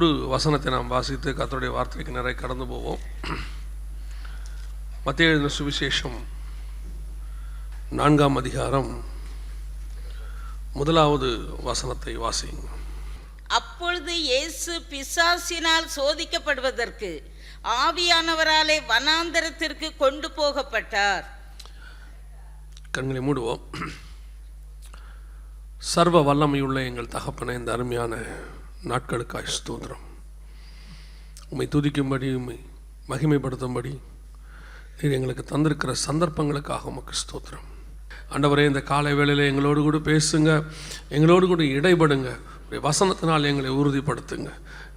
ஒரு வசனத்தை நாம் வாசித்து கர்த்தருடைய வார்த்தைக்கு நிறைய கடந்து போவோம். மத்தேயு எழுதின சுவிசேஷம் 4ஆம் அதிகாரம் 1வது வசனத்தை வாசிங்க. அப்பொழுது இயேசு பிசாசினால் சோதிக்கப்படுவதற்கு ஆவியானவராலே வனாந்தரத்திற்கு கொண்டு போகப்பட்டார். கண்களை மூடுவோம். சர்வ வல்லமையுள்ள எங்கள் தகப்பனை, இந்த அருமையான நாட்களுக்காய் ஸ்தோத்திரம். உம்மை துதிக்கும்படி, உம்மை மகிமைப்படுத்தும்படி நீர் எங்களுக்கு தந்திருக்கிற சந்தர்ப்பங்களுக்காக உமக்கு ஸ்தோத்திரம். ஆண்டவரே, இந்த காலை வேளையில் எங்களோடு கூட பேசுங்க, எங்களோடு கூட இடைபடுங்க, வசனத்தினால் எங்களை உறுதிப்படுத்துங்க.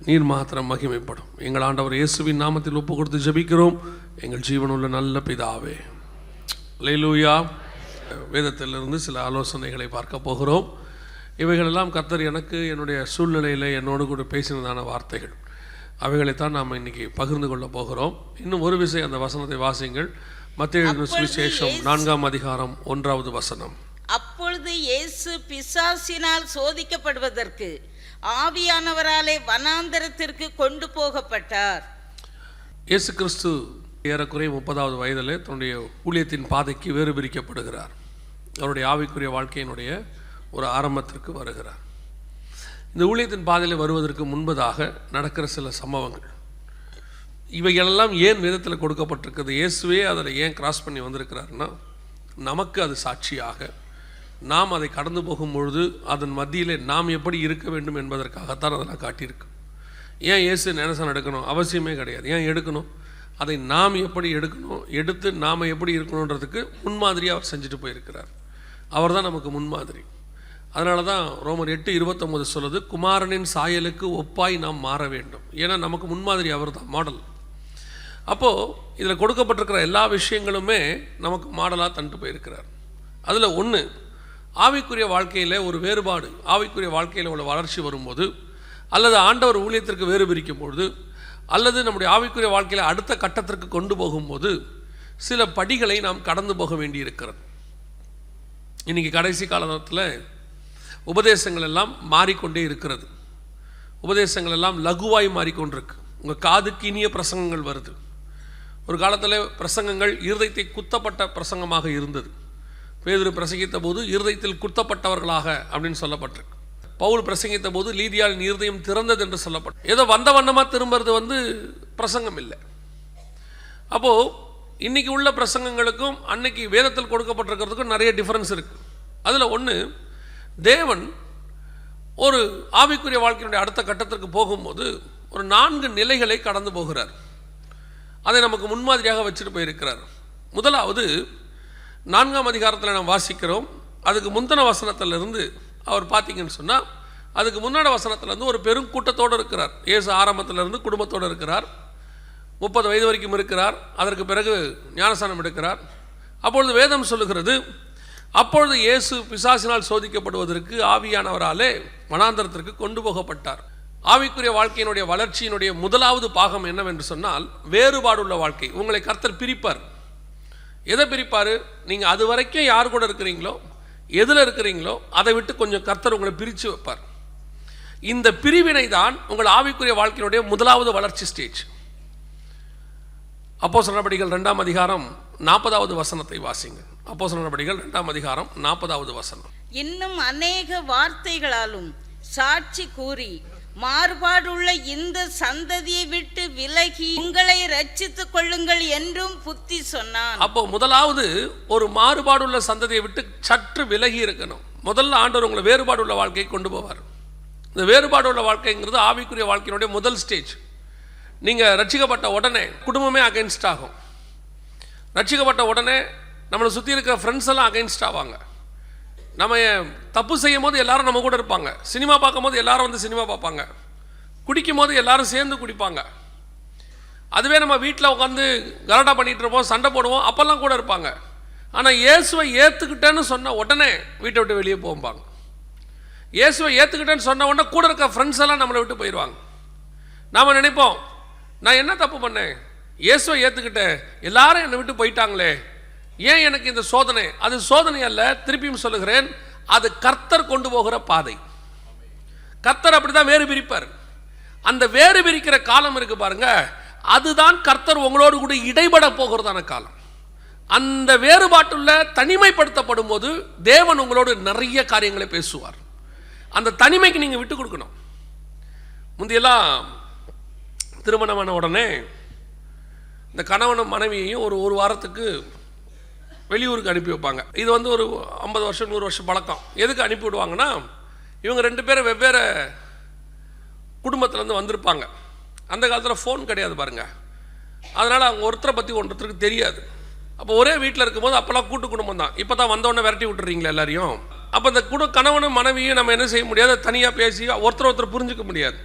நீர் மாத்திரம் மகிமைப்படும். எங்கள் ஆண்டவர் இயேசுவின் நாமத்தில் ஒப்பு கொடுத்து ஜெபிக்கிறோம், எங்கள் ஜீவனுள்ள நல்ல பிதாவே. அல்லேலூயா. வேதத்திலிருந்து சில ஆலோசனைகளை பார்க்க போகிறோம். இவைகளெல்லாம் கர்த்தர் எனக்கு என்னுடைய சூழ்நிலையில் என்னோடு கூட பேசினதான வார்த்தைகள். அவைகளைத்தான் நாம் இன்னைக்கு பகிர்ந்து கொள்ள போகிறோம். இன்னும் ஒரு விஷயம், அந்த வசனத்தை வாசிங்கள். மத்தேயு எழுதின சுவிசேஷம் 4ஆம் அதிகாரம் 1வது வசனம். அப்பொழுது இயேசு பிசாசினால் சோதிக்கப்படுவதற்கு ஆவியானவராலே வனாந்தரத்திற்கு கொண்டு போகப்பட்டார். இயேசு கிறிஸ்து ஏறக்குறைய 30வது வயதில் தன்னுடைய ஊழியத்தின் பாதைக்கு வேறு பிரிக்கப்படுகிறார். அவருடைய ஆவிக்குரிய வாழ்க்கையினுடைய ஒரு ஆரம்பத்திற்கு வருகிறார். இந்த ஊழியத்தின் பாதையில் வருவதற்கு முன்பதாக நடக்கிற சில சம்பவங்கள், இவைகளெல்லாம் ஏன் வேதத்தில் கொடுக்கப்பட்டிருக்குது, இயேசுவே அதில் ஏன் கிராஸ் பண்ணி வந்திருக்கிறாருன்னா, நமக்கு அது சாட்சியாக நாம் அதை கடந்து போகும்பொழுது அதன் மத்தியில் நாம் எப்படி இருக்க வேண்டும் என்பதற்காகத்தான் அதெல்லாம் காட்டியிருக்கு. ஏன் இயேசு ஞானஸ்நானம் எடுக்கணும்? அவசியமே கிடையாது. ஏன் எடுக்கணும்? அதை நாம் எப்படி எடுக்கணும், எடுத்து நாம் எப்படி இருக்கணுன்றதுக்கு முன்மாதிரியாக அவர் செஞ்சுட்டு போயிருக்கிறார். அவர் தான் நமக்கு முன்மாதிரி. அதனால தான் ரோமர் 8:29 சொல்லுது, குமாரனின் சாயலுக்கு ஒப்பாய் நாம் மாற வேண்டும். ஏன்னா நமக்கு முன்மாதிரி அவர் தான், மாடல். அப்போது இதில் கொடுக்கப்பட்டிருக்கிற எல்லா விஷயங்களுமே நமக்கு மாடலாக தந்துட்டு போயிருக்கிறார். அதில் ஒன்று, ஆவிக்குரிய வாழ்க்கையில் ஒரு வேறுபாடு, ஆவிக்குரிய வாழ்க்கையில் உள்ள வளர்ச்சி வரும்போது, அல்லது ஆண்டவர் ஊழியத்திற்கு வேறு பிரிக்கும் பொழுது, அல்லது நம்முடைய ஆவிக்குரிய வாழ்க்கையில் அடுத்த கட்டத்திற்கு கொண்டு போகும்போது சில படிகளை நாம் கடந்து போக வேண்டி இருக்கிறது. இன்றைக்கி கடைசி காலத்தில் உபதேசங்கள் எல்லாம் மாறிக்கொண்டே இருக்கிறது. உபதேசங்கள் எல்லாம் லகுவாய் மாறிக்கொண்டிருக்கு. உங்கள் காதுக்கு இனிய பிரசங்கங்கள் வருது. ஒரு காலத்தில் பிரசங்கங்கள் இருதயத்தை குத்தப்பட்ட பிரசங்கமாக இருந்தது. பேதுரு பிரசங்கித்த போது இருதயத்தில் குத்தப்பட்டவர்களாக அப்படின்னு சொல்லப்பட்டிருக்கு. பவுல் பிரசங்கித்த போது லீதியாளின் இருதயம் திறந்தது என்று சொல்லப்பட்டது. ஏதோ வந்த வண்ணமாக திரும்புறது பிரசங்கம் இல்லை. அப்போது இன்றைக்கி உள்ள பிரசங்கங்களுக்கும் அன்னைக்கு வேதத்தில் கொடுக்கப்பட்டிருக்கிறதுக்கும் நிறைய டிஃப்ரென்ஸ் இருக்குது. அதில் ஒன்று, தேவன் ஒரு ஆவிக்குரிய வாழ்க்கையினுடைய அடுத்த கட்டத்திற்கு போகும்போது ஒரு 4 நிலைகளை கடந்து போகிறார். அதை நமக்கு முன்மாதிரியாக வச்சுட்டு போயிருக்கிறார். முதலாவது 4ஆம் அதிகாரத்தில் நாம் வாசிக்கிறோம். அதுக்கு முந்தின வசனத்திலிருந்து அவர் பார்த்தீங்கன்னு சொன்னால், அதுக்கு முன்னாடி வசனத்திலேருந்து ஒரு பெரும் கூட்டத்தோடு இருக்கிறார். இயேசு ஆரம்பத்திலிருந்து குடும்பத்தோடு இருக்கிறார். 30 வயது வரைக்கும் இருக்கிறார். அதற்கு பிறகு ஞானஸ்நானம் எடுக்கிறார். அப்பொழுது வேதம் சொல்லுகிறது, அப்பொழுது இயேசு பிசாசினால் சோதிக்கப்படுவதற்கு ஆவியானவராலே வனாந்தரத்திற்கு கொண்டு போகப்பட்டார். ஆவிக்குரிய வாழ்க்கையினுடைய வளர்ச்சியினுடைய முதலாவது பாகம் என்னவென்று சொன்னால், வேறுபாடுள்ள வாழ்க்கை. உங்களை கர்த்தர் பிரிப்பார். எதை பிரிப்பார்? நீங்கள் அது வரைக்கும் யார் கூட இருக்கிறீங்களோ, எதில் இருக்கிறீங்களோ அதை விட்டு கொஞ்சம் கர்த்தர் உங்களை பிரித்து வைப்பார். இந்த பிரிவினை தான் உங்கள் ஆவிக்குரிய வாழ்க்கையினுடைய முதலாவது வளர்ச்சி ஸ்டேஜ். அப்போஸ்தலர் நடபடிகள் 2ஆம் அதிகாரம் 40வது வசனத்தை வாசிங்க. அப்போஸ்தலர் நடபடிகள் 2ஆம் அதிகாரம் 40வது வசனம். இன்னும் அநேக வார்த்தைகளாலும் சாட்சி கூறி மாறுபாடுள்ள இந்த சந்ததியை விட்டு விலகி உங்களை ரட்சித்துக் கொள்ளுங்கள் என்றும் புத்தி சொன்னான். அப்போ முதலாவது ஒரு மாறுபாடுள்ள சந்ததியை விட்டு சற்று விலகி இருக்கணும். முதல்ல ஆண்டவர் உங்களை வேறுபாடுள்ள வாழ்க்கையை கொண்டு போவார். இந்த வேறுபாடுள்ள வாழ்க்கைங்கிறது ஆவிக்குரிய வாழ்க்கையினுடைய முதல் ஸ்டேஜ். நீங்கள் ரட்சிக்கப்பட்ட உடனே குடும்பமே அகைன்ஸ்ட் ஆகும். ரட்சிக்கப்பட்ட உடனே நம்மளை சுற்றி இருக்கிற ஃப்ரெண்ட்ஸ் எல்லாம் அகைன்ஸ்ட் ஆவாங்க. நம்ம தப்பு செய்யும் போது எல்லாரும் நம்ம கூட இருப்பாங்க. சினிமா பார்க்கும் போது எல்லாரும் வந்து சினிமா பார்ப்பாங்க. குடிக்கும் போது எல்லாரும் சேர்ந்து குடிப்பாங்க. அதுவே நம்ம வீட்டில் உட்காந்து கலாட்டா பண்ணிகிட்டு இருப்போம், சண்டை போடுவோம், அப்போல்லாம் கூட இருப்பாங்க. ஆனால் இயேசுவை ஏற்றுக்கிட்டேன்னு சொன்ன உடனே வீட்டை விட்டு வெளியே போவாங்க. இயேசுவை ஏற்றுக்கிட்டேன்னு சொன்ன உடனே கூட இருக்க ஃப்ரெண்ட்ஸ் எல்லாம் நம்மளை விட்டு போயிடுவாங்க. நாம் நினைப்போம், நான் என்ன தப்பு பண்ணேன், இயேசுவை ஏற்றுக்கிட்டேன், எல்லாரும் என்னை விட்டு போயிட்டாங்களே, ஏன் எனக்கு இந்த சோதனை? அது சோதனை அல்ல, திருப்பியும் சொல்லுகிறேன், அது கர்த்தர் கொண்டு போகிற பாதை. கர்த்தர் அப்படிதான் வேறு பிரிப்பார். அந்த வேறு பிரிக்கிற காலம் இருக்கு பாருங்க, அதுதான் கர்த்தர் உங்களோடு கூட இடைபட போகிறதான காலம். அந்த வேறுபாட்டுள்ள தனிமைப்படுத்தப்படும் போது தேவன் உங்களோடு நிறைய காரியங்களை பேசுவார். அந்த தனிமைக்கு நீங்கள் விட்டு கொடுக்கணும். முந்தையெல்லாம் திருமணமான உடனே இந்த கணவனும் மனைவியையும் ஒரு வாரத்துக்கு வெளியூருக்கு அனுப்பி வைப்பாங்க. இது வந்து ஒரு 50 வருஷம் 100 வருஷம் பழக்கம். எதுக்கு அனுப்பி விடுவாங்கன்னா, இவங்க 2 பேரும் வெவ்வேறு குடும்பத்திலேருந்து வந்திருப்பாங்க. அந்த காலத்தில் ஃபோன் கிடையாது பாருங்க, அதனால் அவங்க ஒருத்தரை பற்றி ஒருத்தருக்கு தெரியாது. அப்போ ஒரே வீட்டில் இருக்கும்போது அப்போல்லாம் கூட்டு குடும்பம் தான். இப்போ தான் வந்தோடனே விரட்டி விட்டுறீங்களா எல்லாரையும். அப்போ இந்த கணவனும் மனைவியும் நம்ம என்ன செய்ய முடியாது, தனியாக பேசி ஒருத்தர் புரிஞ்சுக்க முடியாது.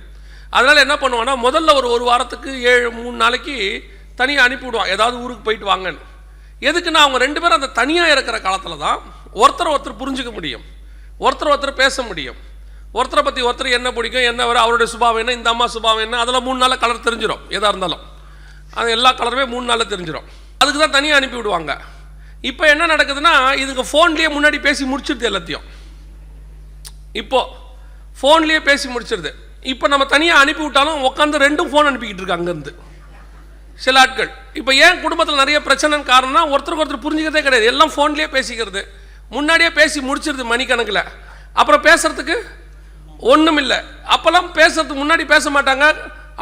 அதனால் என்ன பண்ணுவாங்கன்னா, முதல்ல ஒரு வாரத்துக்கு 3 நாளைக்கு தனியாக அனுப்பிவிடுவான், ஏதாவது ஊருக்கு போயிட்டு வாங்கன்னு. எதுக்குன்னா அவங்க 2 பேரும் அந்த தனியாக இருக்கிற காலத்தில் தான் ஒருத்தர் புரிஞ்சுக்க முடியும், ஒருத்தர் பேச முடியும். ஒருத்தரை பற்றி ஒருத்தர் என்ன பிடிக்கும், என்ன வர, அவருடைய சுபாவம் என்ன, இந்த அம்மா சுபாவம் என்ன, அதெல்லாம் 3 நாளில் கலர் தெரிஞ்சிடும். எதாக இருந்தாலும் அது எல்லா கலருமே 3 நாளில் தெரிஞ்சிடும். அதுக்கு தான் தனியாக அனுப்பி விடுவாங்க. இப்போ என்ன நடக்குதுன்னா, இதுக்கு ஃபோன்லேயே முன்னாடி பேசி முடிச்சிருது எல்லாத்தையும். இப்போது ஃபோன்லேயே பேசி முடிச்சிருது. இப்போ நம்ம தனியாக அனுப்பி விட்டாலும் உட்காந்து 2 ஃபோன் அனுப்பிக்கிட்டு இருக்கு அங்கேருந்து சில ஆட்கள். இப்போ ஏன் குடும்பத்தில் நிறைய பிரச்சனைன்னு காரணம்னா, ஒருத்தருக்கு புரிஞ்சுக்கிறதே கிடையாது, எல்லாம் ஃபோன்லேயே பேசிக்கிறது. முன்னாடியே பேசி முடிச்சிருது மணிக்கணக்கில். அப்புறம் பேசுறதுக்கு ஒன்றும் இல்லை. அப்போல்லாம் பேசுறதுக்கு முன்னாடி பேச மாட்டாங்க,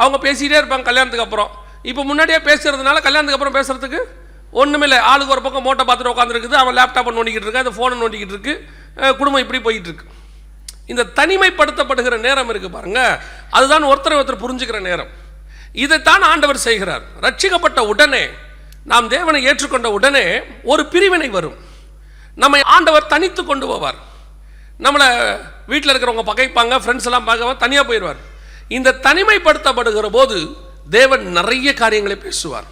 அவங்க பேசிகிட்டே இருப்பாங்க கல்யாணத்துக்கு அப்புறம். இப்போ முன்னாடியே பேசுறதுனால கல்யாணத்துக்கு அப்புறம் பேசுறதுக்கு ஒன்றும் இல்லை. ஆளுக்கு ஒரு பக்கம் மோட்டை பார்த்துட்டு உட்காந்துருக்குது, அவன் லேப்டாப்பை நோண்டிக்கிட்டு இருக்கு, அந்த ஃபோனை நோண்டிக்கிட்டு இருக்கு, குடும்பம் இப்படி போயிட்டு இருக்கு. இந்த தனிமைப்படுத்தப்படுகிற நேரம் இருக்கு பாருங்க, அதுதான் ஒருத்தர் புரிஞ்சுக்கிற நேரம். இதைத்தான் ஆண்டவர் செய்கிறார். ரட்சிக்கப்பட்ட உடனே, நாம் தேவனை ஏற்றுக்கொண்ட உடனே ஒரு பிரிவினை வரும். நம்மை ஆண்டவர் தனித்து கொண்டு போவார். நம்மளை வீட்டில் இருக்கிறவங்க பகைப்பாங்க, ஃப்ரெண்ட்ஸ் எல்லாம் பார்க்க தனியாக போயிடுவார். இந்த தனிமைப்படுத்தப்படுகிற போது தேவன் நிறைய காரியங்களை பேசுவார்.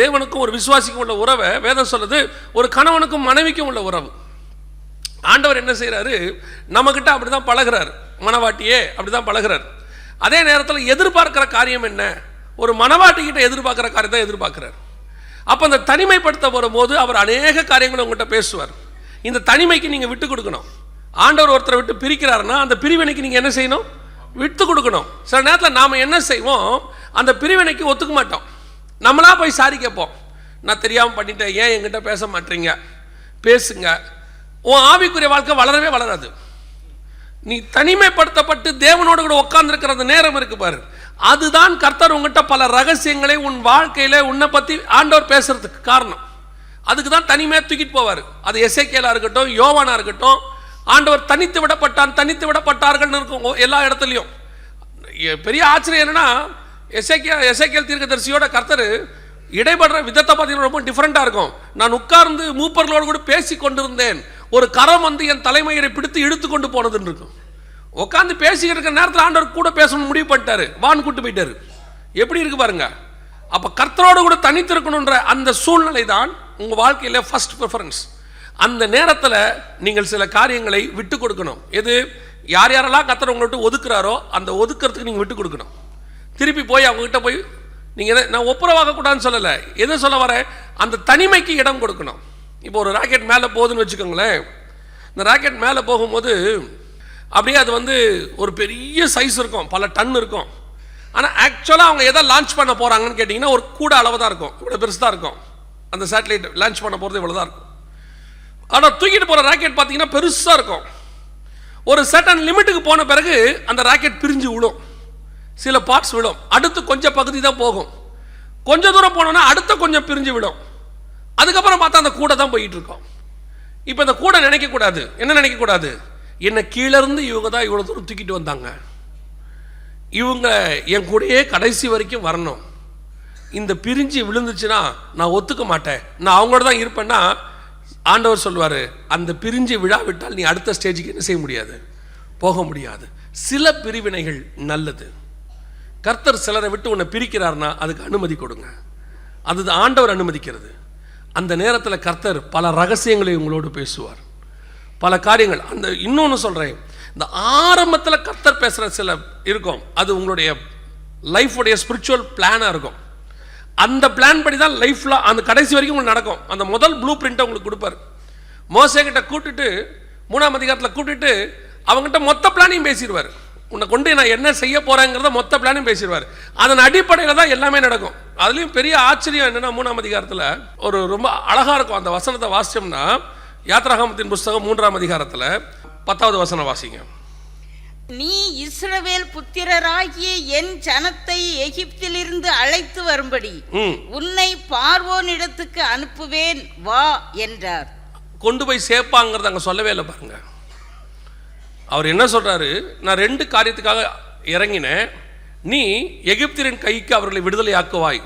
தேவனுக்கும் ஒரு விசுவாசிக்கும் உள்ள உறவை வேதம் சொல்லுது, ஒரு கணவனுக்கும் மனைவிக்கும் உள்ள உறவு. ஆண்டவர் என்ன செய்கிறாரு, நம்மக்கிட்ட அப்படி தான் பழகிறார், மனவாட்டியே அப்படி தான் பழகிறார். அதே நேரத்தில் எதிர்பார்க்கிற காரியம் என்ன, ஒரு மனவாட்டிக்கிட்ட எதிர்பார்க்குற காரியத்தை எதிர்பார்க்குறார். அப்போ அந்த தனிமைப்படுத்த வரும்போது அவர் அநேக காரியங்களை உங்கள்கிட்ட பேசுவார். இந்த தனிமைக்கு நீங்கள் விட்டு கொடுக்கணும். ஆண்டவர் ஒருத்தரை விட்டு பிரிக்கிறாருன்னா அந்த பிரிவினைக்கு நீங்கள் என்ன செய்யணும், விட்டு கொடுக்கணும். சில நேரத்தில் நாம் என்ன செய்வோம், அந்த பிரிவினைக்கு ஒத்துக்க மாட்டோம், நம்மளா போய் சாரி கேட்போம். நான் தெரியாமல் பண்ணிட்டேன், ஏன் என்கிட்ட பேச மாட்டீங்க, பேசுங்க. உன் ஆவிக்குரிய வாழ்க்கை வளரவே வளராது. நீ தனிமைப்படுத்தப்பட்டு தேவனோடு கூட உட்கார்ந்துருக்கிற அந்த நேரம் இருக்கு பாரு, அதுதான் கர்த்தர் உங்ககிட்ட பல ரகசியங்களை உன் வாழ்க்கையில உன்னை பற்றி ஆண்டவர் பேசுறதுக்கு காரணம். அதுக்கு தான் தனிமையாக தூக்கிட்டு போவார். அது எசேக்கியேலா இருக்கட்டும், யோவானா இருக்கட்டும், ஆண்டவர் தனித்து விடப்பட்டார்கள் இருக்கும் எல்லா இடத்துலையும். பெரிய ஆச்சரியம் என்னன்னா, எசேக்கியேல் தீர்க்கதரிசியோட கர்த்தர் இடைபடுற விதத்தை பார்த்தீங்கன்னா ரொம்ப டிஃப்ரெண்டாக இருக்கும். நான் உட்கார்ந்து மூப்பர்களோடு கூட பேசி கொண்டிருந்தேன், ஒரு கரம் வந்து என் தலைமையை பிடித்து இழுத்து கொண்டு போனதுன்னு இருக்கும். உட்காந்து பேசிக்கிட்டு இருக்கிற நேரத்தில் ஆண்டவர் கூட பேசணும்னு முடிவு பண்ணிட்டாரு, வான் கூட்டு போயிட்டாரு. எப்படி இருக்கு பாருங்க. அப்போ கர்த்தரோடு கூட தனித்திருக்கணுன்ற அந்த சூழ்நிலை தான் உங்கள் வாழ்க்கையில் ஃபர்ஸ்ட் ப்ரிஃபரன்ஸ். அந்த நேரத்தில் நீங்கள் சில காரியங்களை விட்டு கொடுக்கணும். எது, யாரெல்லாம் கர்த்தர் உங்கள்கிட்ட ஒதுக்குறாரோ அந்த ஒதுக்கிறதுக்கு நீங்கள் விட்டு கொடுக்கணும். திருப்பி போய் அவங்ககிட்ட போய் நீங்கள் நான் ஒப்புரவாகக்கூடாதுன்னு சொல்லலை, எதை சொல்ல வரேன், அந்த தனிமைக்கு இடம் கொடுக்கணும். இப்போ ஒரு ராக்கெட் மேலே போகுதுன்னு வச்சுக்கோங்களேன். இந்த ராக்கெட் மேலே போகும்போது அப்படியே அது வந்து ஒரு பெரிய சைஸ் இருக்கும், பல டன் இருக்கும். ஆனால் ஆக்சுவலாக அவங்க எதை லான்ச் பண்ண போகிறாங்கன்னு கேட்டிங்கன்னா ஒரு கூட அளவு தான் இருக்கும், இவ்வளோ பெருசு தான் இருக்கும். அந்த சேட்டலைட் லான்ச் பண்ண போகிறது இவ்வளோ தான் இருக்கும். ஆனால் தூக்கிட்டு போகிற ராக்கெட் பார்த்தீங்கன்னா பெருசாக இருக்கும். ஒரு சர்டன் லிமிட்டுக்கு போன பிறகு அந்த ராக்கெட் பிரிஞ்சு விடும், சில பார்ட்ஸ் விடும், அடுத்து கொஞ்சம் பகுதி தான் போகும். கொஞ்சம் தூரம் போனோன்னா அடுத்த கொஞ்சம் பிரிஞ்சு விடும். அதுக்கப்புறம் பார்த்தா அந்த கூடை தான் போயிட்டு இருக்கோம். இப்போ இந்த கூடை நினைக்கக்கூடாது, என்ன நினைக்கக்கூடாது, என்னை கீழேருந்து இவங்க தான் இவ்வளோ தூரம் தூக்கிட்டு வந்தாங்க, இவங்க என் கூடயே கடைசி வரைக்கும் வரணும், இந்த பிரிஞ்சு விழுந்துச்சுன்னா நான் ஒத்துக்க மாட்டேன், நான் அவங்களோட தான் இருப்பேன்னா ஆண்டவர் சொல்லுவார், அந்த பிரிஞ்சு விழாவிட்டால் நீ அடுத்த ஸ்டேஜுக்கு என்ன செய்ய முடியாது, போக முடியாது. சில பிரிவினைகள் நல்லது. கர்த்தர் சிலரை விட்டு உன்னை பிரிக்கிறார்னா அதுக்கு அனுமதி கொடுங்க, அது ஆண்டவர் அனுமதிக்கிறது. அந்த நேரத்தில் கர்த்தர் பல ரகசியங்களை உங்களோடு பேசுவார், பல காரியங்கள். அந்த இன்னொன்று சொல்கிறேன், இந்த ஆரம்பத்தில் கர்த்தர் பேசுகிற சில இருக்கும், அது உங்களுடைய லைஃபுடைய ஸ்பிரிச்சுவல் பிளானாக இருக்கும். அந்த பிளான் படி தான் லைஃப்பில் அந்த கடைசி வரைக்கும் உங்களுக்கு நடக்கும். அந்த முதல் ப்ளூ பிரிண்ட்டை உங்களுக்கு கொடுப்பார். மோசே கிட்ட கூப்பிட்டுட்டு 3ஆம் அதிகாரத்தில் கூப்பிட்டுட்டு அவங்ககிட்ட மொத்த பிளானையும் பேசிடுவார். உன்னை கொண்டு நான் என்ன செய்ய போகிறேங்கிறத மொத்த பிளானும் பேசிடுவார். அதன் அடிப்படையில் தான் எல்லாமே நடக்கும். அதுலேயும் பெரிய ஆச்சரியம் என்னென்னா 3ஆம் அதிகாரத்தில் ஒரு ரொம்ப அழகாக இருக்கும். அந்த வசனத்தை வாசிச்சோம்னா யாத்ராகமத்தின் புஸ்தகம் 3ஆம் அதிகாரத்தில் 10வது வசனம் வாசிங்க. நீ இஸ்ரவேல் புத்திரராகிய என் ஜனத்தை எகிப்திலிருந்து அழைத்து வரும்படி உன்னை பார்வோனிடத்துக்கு அனுப்புவேன் வா என்றார். கொண்டு போய் சேர்ப்பாங்கிறது அங்கே சொல்லவே இல்லை பாருங்க. அவர் என்ன சொல்றாரு, நான் 2 காரியத்துக்காக இறங்கினேன், நீ எகிப்தியரின் கைக்கு அவர்களை விடுதலை ஆக்குவாய்.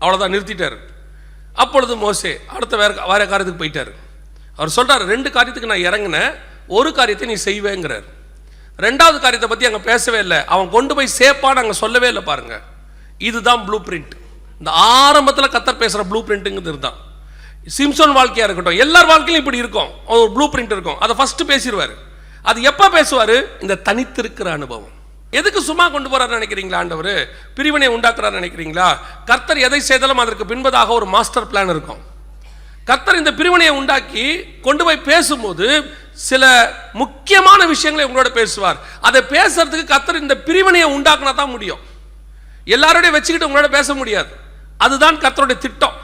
அவ்வளோதான், நிறுத்திட்டார். அப்பொழுது மோசே அடுத்த வேற காரியத்துக்கு போயிட்டார். அவர் சொல்றாரு 2 காரியத்துக்கு நான் இறங்கினேன், ஒரு காரியத்தை நீ செய்வேங்கிறார். 2வது காரியத்தை பற்றி அங்கே பேசவே இல்லை. அவன் கொண்டு போய் சேர்ப்பான்னு அங்கே சொல்லவே இல்லை பாருங்க. இதுதான் ப்ளூ பிரிண்ட். இந்த ஆரம்பத்தில் கர்த்தர் பேசுகிற ப்ளூ பிரிண்ட்டுங்கிறது இதுதான். சிம்சோன் வாழ்க்கையாக இருக்கட்டும், எல்லார் வாழ்க்கையிலும் இப்படி இருக்கும், ஒரு ப்ளூ பிரிண்ட் இருக்கும். அதை ஃபஸ்ட்டு பேசிடுவார். அது எப்போ பேசுவார்? இந்த தனித்திருக்கிற அனுபவம். எதுக்கு சும்மா கொண்டு போறாரு நினைக்கிறீங்களா? ஆண்டவர் பிரிவினை உண்டாக்குறாரு நினைக்கிறீங்களா? கர்த்தர் எதை செய்தாலும் அதற்கு பின்பதாக ஒரு மாஸ்டர் பிளான் இருக்கும். கர்த்தர் இந்த பிரிவினையை உண்டாக்கி கொண்டு போய் பேசும்போது சில முக்கியமான விஷயங்களை உங்களோட பேசுவார். அதை பேசுறதுக்கு கர்த்தர் இந்த பிரிவினையை உண்டாக்குனா தான் முடியும். எல்லாரோடையும் வச்சுக்கிட்டு உங்களோட பேச முடியாது. அதுதான் கர்த்தருடைய திட்டம்.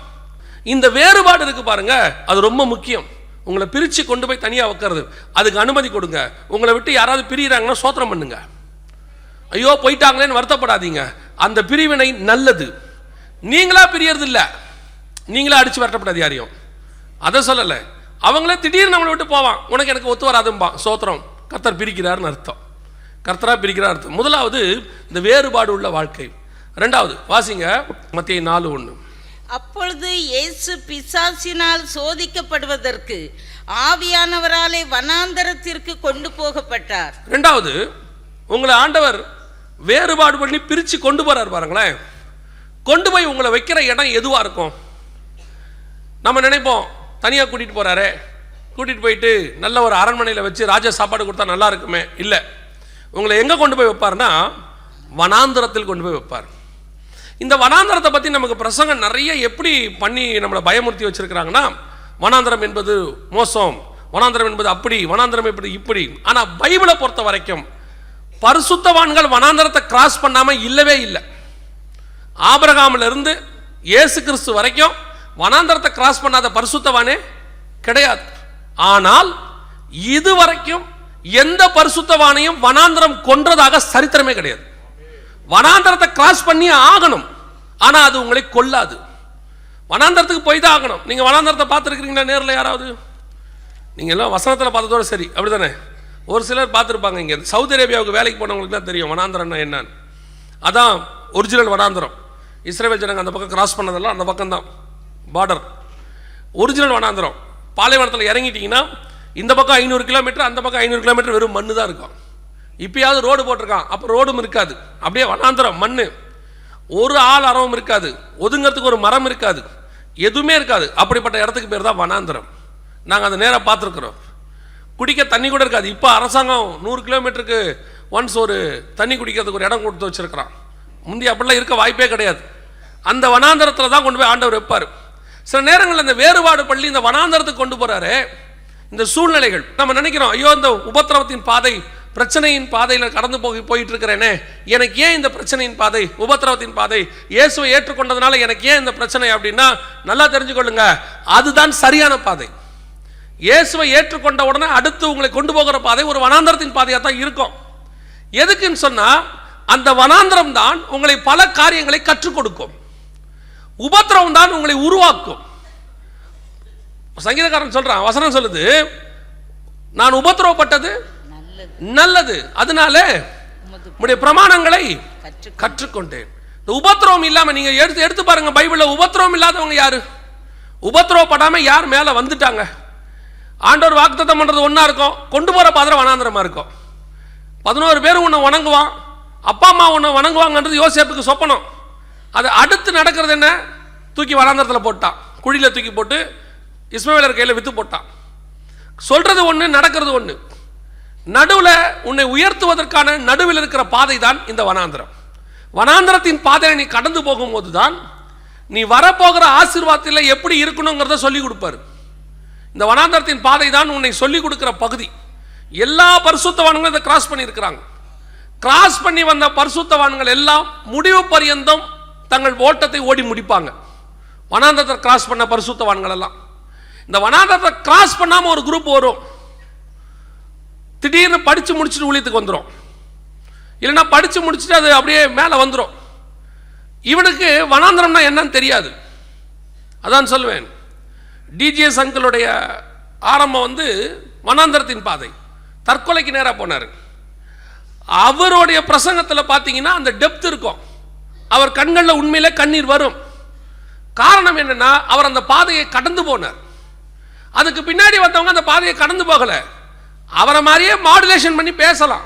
இந்த வேறுபாடு இருக்கு பாருங்க, அது ரொம்ப முக்கியம். உங்களை பிரித்து கொண்டு போய் தனியாக வைக்கிறது, அதுக்கு அனுமதி கொடுங்க. உங்களை விட்டு யாராவது பிரிகிறாங்கன்னா சோத்திரம் பண்ணுங்க. ஐயோ போயிட்டாங்களேன்னு வருத்தப்படாதீங்க. அந்த பிரிவினை நல்லது. நீங்களா பிரியறது இல்லை, நீங்களா அடிச்சு வரட்டப்படாது யாரையும். அதை சொல்லலை, அவங்களே திடீர்னு நம்மளை விட்டு போவான், உனக்கு எனக்கு ஒத்து வராதும்பா. சோத்திரம், கர்த்தர் பிரிக்கிறார்னு அர்த்தம். கர்த்தரா பிரிக்கிறார் அர்த்தம். முதலாவது இந்த வேறுபாடு உள்ள வாழ்க்கை. 2வது வாசிங்க, மத்தேயு 4:1. அப்பொழுது இயேசு பிசாசினால் சோதிக்கப்படுவதற்கு ஆவியானவராலே வனாந்தரத்திற்கு கொண்டு போகப்பட்டார். 2வது, உங்களை ஆண்டவர் வேறுபாடு பண்ணி பிரித்து கொண்டு போறார் பாருங்களேன். கொண்டு போய் உங்களை வைக்கிற இடம் எதுவாக இருக்கும்? நம்ம நினைப்போம் தனியாக கூட்டிகிட்டு போகிறாரே, கூட்டிகிட்டு போயிட்டு நல்ல ஒரு அரண்மனையில் வச்சு ராஜா சாப்பாடு கொடுத்தா நல்லா இருக்குமே. இல்லை, உங்களை எங்கே கொண்டு போய் வைப்பார்னா வனாந்தரத்தில் கொண்டு போய் வைப்பார். இந்த வனாந்தரத்தை பற்றி நமக்கு பிரசங்கம் நிறைய எப்படி பண்ணி நம்மளை பயமுறுத்தி வச்சிருக்கிறாங்கன்னா, வனாந்தரம் என்பது மோசம், வனாந்தரம் என்பது அப்படி, வனாந்தரம் என்பது இப்படி. ஆனால் பைபிளை பொறுத்த வரைக்கும் பரிசுத்தவான்கள் வனாந்தரத்தை கிராஸ் பண்ணாமல் இல்லவே இல்லை. ஆபிரகாமில் இருந்து இயேசு கிறிஸ்து வரைக்கும் வனாந்தரத்தை கிராஸ் பண்ணாத பரிசுத்தவானே கிடையாது. ஆனால் இதுவரைக்கும் எந்த பரிசுத்தவானையும் வனாந்தரம் கொன்றதாக சரித்திரமே கிடையாது. வனாந்தரத்தை கிராஸ் பண்ணி ஆகணும், ஆனா அது உங்களை கொல்லாது. வனாந்தரத்துக்கு போய் தான் ஆகணும். நீங்க வனாந்தரத்தை பார்த்துருக்கிறீங்களா நேரில்? யாராவது நீங்க எல்லாம் வசனத்தில் பார்த்ததோட சரி, அப்படிதானே? ஒரு சிலர் பார்த்துருப்பாங்க. இங்கே சவுதி அரேபியாவுக்கு வேலைக்கு போனவங்களுக்கு தான் தெரியும் வனாந்தரம்னா என்னன்னு. அதான் ஒரிஜினல் வனாந்தரம். இஸ்ரேல் ஜனங்க அந்த பக்கம் கிராஸ் பண்ணதெல்லாம் அந்த பக்கம் தான் பார்டர். ஒரிஜினல் வனாந்தரம். பாலைவனத்தில் இறங்கிட்டீங்கன்னா இந்த பக்கம் 500 கிலோமீட்டர், அந்த பக்கம் 500 கிலோமீட்டர் வெறும் மண்ணு தான் இருக்கும். இப்பயாவது ரோடு போட்டிருக்கான், அப்போ ரோடும் இருக்காது. அப்படியே வனாந்தரம், மண்ணு. ஒரு ஆள் அறவும் இருக்காது, ஒதுங்கிறதுக்கு ஒரு மரம் இருக்காது, எதுவுமே இருக்காது. அப்படிப்பட்ட இடத்துக்கு பேர் தான் வனாந்தரம். நாங்கள் அதை நேராக பார்த்துருக்குறோம். குடிக்க தண்ணி கூட இருக்காது. இப்போ அரசாங்கம் 100 கிலோமீட்டருக்கு ஒன்ஸ் ஒரு தண்ணி குடிக்கிறதுக்கு ஒரு இடம் கொடுத்து வச்சிருக்கிறான். முந்தைய அப்படிலாம் இருக்க வாய்ப்பே கிடையாது. அந்த வனாந்தரத்தில் தான் கொண்டு போய் ஆண்டவர் வைப்பார். சில நேரங்களில் இந்த வேறுபாடு பள்ளி இந்த வனாந்தரத்துக்கு கொண்டு போறாரு. இந்த சூழ்நிலைகள் நம்ம நினைக்கிறோம், ஐயோ இந்த உபத்திரவத்தின் பாதை, பிரச்சனையின் பாதையில் கடந்து போயிட்டு இருக்கிறேனே, எனக்கு ஏன் இந்த பிரச்சனையின் பாதை, உபத்திரவத்தின் பாதை? இயேசுவை ஏற்றுக்கொண்டதுனால எனக்கு ஏன் இந்த பிரச்சனை அப்படின்னா, நல்லா தெரிஞ்சுக்கொள்ளுங்க, அதுதான் சரியான பாதை. இயேசுவை ஏற்றுக்கொண்ட உடனே அடுத்து உங்களை கொண்டு போகிற பாதை ஒரு வனாந்தரத்தின் பாதையாக தான் இருக்கும். எதுக்குன்னு சொன்னா, அந்த வனாந்தரம் தான் உங்களை பல காரியங்களை கற்றுக் கொடுக்கும். உபத்திரவம் தான் உங்களை உருவாக்கும். சங்கீதக்காரன் சொல்றான், வசனம் சொல்லுது, நான் உபத்திரவப்பட்டது நல்லது, அதனால உம்முடைய பிரமாணங்களை கற்றுக்கொண்டேன். இந்த உபத்திரவம் இல்லாம நீங்க எடுத்து பாருங்க, பைபிள்ல உபத்திரவம் இல்லாதவங்க யாரு? உபத்திரவப்படாம யார் மேல வந்துட்டாங்க? ஆண்டவர் வாக்குத்தத்தம் பண்றது ஒன்னா இருக்கும், கொண்டு போற பாத்திரம் வனாந்தரமா இருக்கும். 11 பேர் உன்னை வணங்குவான், அப்பா அம்மா உன்னை வணங்குவாங்கன்றது யோசேப்புக்கு சொப்பனம். அது அடுத்து நடக்கிறது என்ன? தூக்கி வனாந்தரத்தில் போட்டான், குழியில தூக்கி போட்டு இஸ்மவேலர் கையில் வித்து போட்டான். சொல்றது ஒன்று, நடக்கிறது ஒன்று. நடுவில் உன்னை உயர்த்துவதற்கான நடுவில் இருக்கிற பாதை தான் இந்த வனாந்தரம். வனாந்தரத்தின் பாதையை நீ கடந்து போகும்போது தான் நீ வரப்போகிற ஆசீர்வாதத்தில் எப்படி இருக்கணுங்கிறத சொல்லிக் கொடுப்பாரு. இந்த வனாந்தரத்தின் பாதை தான் உன்னை சொல்லிக் கொடுக்கிற பகுதி. எல்லா பரிசுத்தவான்களும் இதை கிராஸ் பண்ணி இருக்கிறாங்க. கிராஸ் பண்ணி வந்த பரிசுத்தவான்கள் எல்லாம் முடிவு பரியந்தம் தங்கள் ஓட்டத்தை ஓடி முடிப்பாங்க. வனாந்தரத்தை கிராஸ் பண்ண பரிசுத்தவான்கள் எல்லாம். இந்த வனாந்தரத்தை கிராஸ் பண்ணாம ஒரு குரூப் வரும், திடீர்னு படிச்சு முடிச்சுட்டு ஊழியத்துக்கு வந்துடும், இல்லைன்னா படிச்சு முடிச்சுட்டு அது அப்படியே மேலே வந்துடும். இவனுக்கு வனாந்தரம்னா என்னன்னு தெரியாது. அதான் சொல்லுவேன், டிஜிஎஸ் அங்கிளுடைய ஆரம்பம் வனாந்தரத்தின் பாதை, தற்கொலைக்கு நேராக போனார். அவருடைய பிரசங்கத்தில் பார்த்தீங்கன்னா அந்த டெப்த் இருக்கும், அவர் கண்களில் உண்மையிலே கண்ணீர் வரும். காரணம் என்னன்னா, அவர் அந்த பாதையை கடந்து போனார். அதுக்கு பின்னாடி வந்தவங்க அந்த பாதையை கடந்து போகல. அவரை மாதிரியே மாடுலேஷன் பண்ணி பேசலாம்,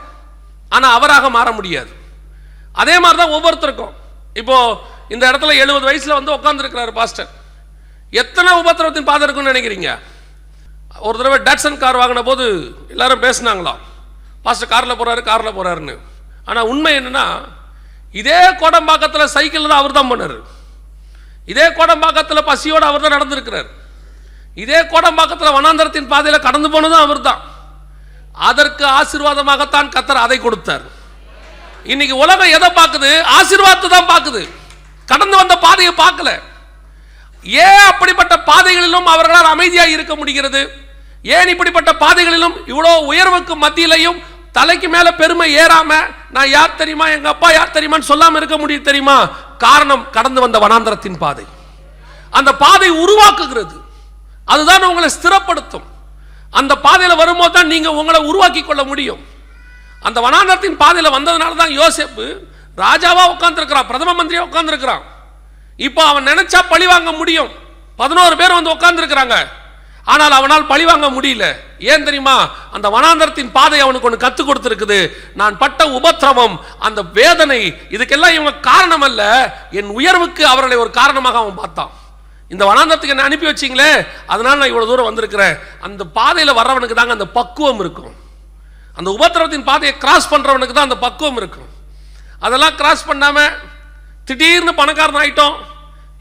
ஆனால் அவராக மாற முடியாது. அதே மாதிரி தான் ஒவ்வொருத்தருக்கும். இப்போ இந்த இடத்துல 70 வயசுல உட்கார்ந்துருக்கிறார் பாஸ்டர். எத்தனை உபத்திரவத்தின் பாதை இருக்குன்னு நினைக்கிறீங்க? ஒரு தடவை டாட்சன் கார் வாங்கின போது எல்லாரும் பேசினாங்களாம், பாஸ்டர் காரில் போறாருன்னு. ஆனால் உண்மை என்னன்னா, இதே கோடம்பாக்கத்தில் சைக்கிள் தான் அவர் தான் பண்ணார். இதே கோடம்பாக்கத்தில் பசியோடு அவர் தான் நடந்திருக்கிறார். இதே கோடம்பாக்கத்தில் வனாந்தரத்தின் பாதையில் கடந்து போனதும் அவர் தான். அதற்கு ஆசீர்வாதமாகத்தான் கர்த்தர் அதை கொடுத்தார். இன்னைக்கு உலகம் எதை பார்க்குது? ஆசீர்வாதத்தை தான் பார்க்குது, கடந்து வந்த பாதையை பார்க்கல. ஏன் அப்படிப்பட்ட பாதைகளிலும் அவர்களால் அமைதியாக இருக்க முடிகிறது? ஏன் இப்படிப்பட்ட பாதைகளிலும் இவ்வளோ உயர்வுக்கு மத்தியிலையும் தலைக்கு மேல பெருமை ஏறாம நான் யார் தெரியுமா, எங்க அப்பா யார் தெரியுமான்னு சொல்லாம இருக்க முடியும் தெரியுமா? காரணம், கடந்து வந்த வனாந்தரத்தின் பாதை. அந்த பாதை உருவாக்குகிறது, அதுதான் உங்களை ஸ்திரப்படுத்தும். அந்த பாதையில வரும்போது தான் நீங்க உங்களை உருவாக்கி கொள்ள முடியும். அந்த வனாந்தரத்தின் பாதையில வந்ததுனால தான் யோசேப்பு ராஜாவா உட்கார்ந்துருக்கிறான், பிரதம மந்திரியா உட்கார்ந்துருக்கிறான். இப்போ அவன் நினைச்சா பழி வாங்க முடியும். 11 பேர் உட்கார்ந்துருக்கிறாங்க, ஆனால் அவனால் பழி வாங்க முடியல. ஏன் தெரியுமா? அந்த வனாந்தரத்தின் பாதை அவனுக்கு ஒன்று கற்றுக் கொடுத்திருக்குது. நான் பட்ட உபத்திரவம், அந்த வேதனை, இதுக்கெல்லாம் இவங்க காரணம் அல்ல, என் உயர்வுக்கு அவர்களை ஒரு காரணமாக அவன் பார்த்தான். இந்த வனாந்தரத்துக்கு என்ன அனுப்பி வச்சிங்களே, அதனால நான் இவ்வளவு தூரம் வந்திருக்கிறேன். அந்த பாதையில் வர்றவனுக்கு தாங்க அந்த பக்குவம் இருக்கும். அந்த உபத்திரவத்தின் பாதையை கிராஸ் பண்றவனுக்கு தான் அந்த பக்குவம் இருக்கும். அதெல்லாம் கிராஸ் பண்ணாம திடீர்னு பணக்காரன் ஆயிட்டோம்,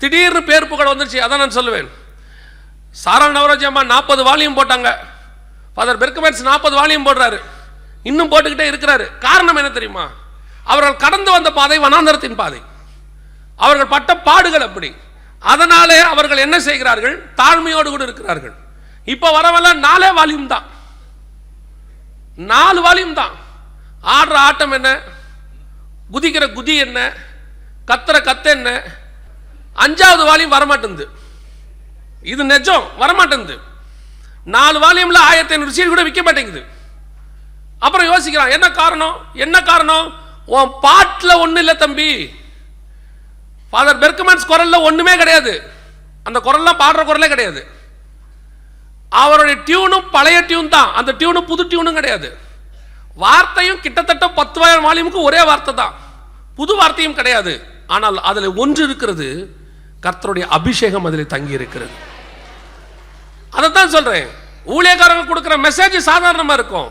திடீர்னு பேர் புகழ் வந்துருச்சு. அதான் நான் சொல்லுவேன், சாரா நவரோஜி அம்மா 40 வால்யூம் போட்டாங்க, ஃபாதர் பெர்க்மேன்ஸ் 40 வால்யூம் போடுறாரு, இன்னும் போட்டுக்கிட்டே இருக்கிறாரு. காரணம் என்ன தெரியுமா? அவர்கள் கடந்து வந்த பாதை வனாந்தரத்தின் பாதை, அவர்கள் பட்ட பாடுகள் அப்படி. அதனாலே அவர்கள் என்ன செய்கிறார்கள்? தாழ்மையோடு கூட இருக்கிறார்கள். இப்ப வரவெல்லாம் 4 வால்யூம் தான், 4 வால்யூம் தான். ஆடுற ஆட்டம் என்ன, குதிக்கிற குதி என்ன, கத்துற கத்து என்ன, 5வது வால்யூம் வரமாட்டேங்குது. இது நிஜம், வரமாட்டேங்குது. 4 வால்யூம்ல 1500 சீட் கூட விற்க மாட்டேங்குது. அப்புறம் யோசிக்கிறான், என்ன காரணம்? என்ன காரணம்? உன் பாட்டுல ஒண்ணு இல்ல தம்பி. ஃபாதர் பெர்க்மேன்ஸ் குரல்ல ஒண்ணுமே கிடையாது, அந்த குரல்லாம் பாடுற குரலே கிடையாது. அவருடைய டியூனும் பழைய டியூன் தான், அந்த டியூனும் புது டியூனும் கிடையாது. வார்த்தையும் கிட்டத்தட்ட 10,000 வால்யூமுக்கு ஒரே வார்த்தை தான், புது வார்த்தையும் கிடையாது. ஆனால் அதில் ஒன்று இருக்கிறது, கர்த்தருடைய அபிஷேகம் அதில் தங்கி இருக்கிறது. அதைத்தான் சொல்றேன், ஊழியக்காரங்க கொடுக்கிற மெசேஜ் சாதாரணமா இருக்கும்,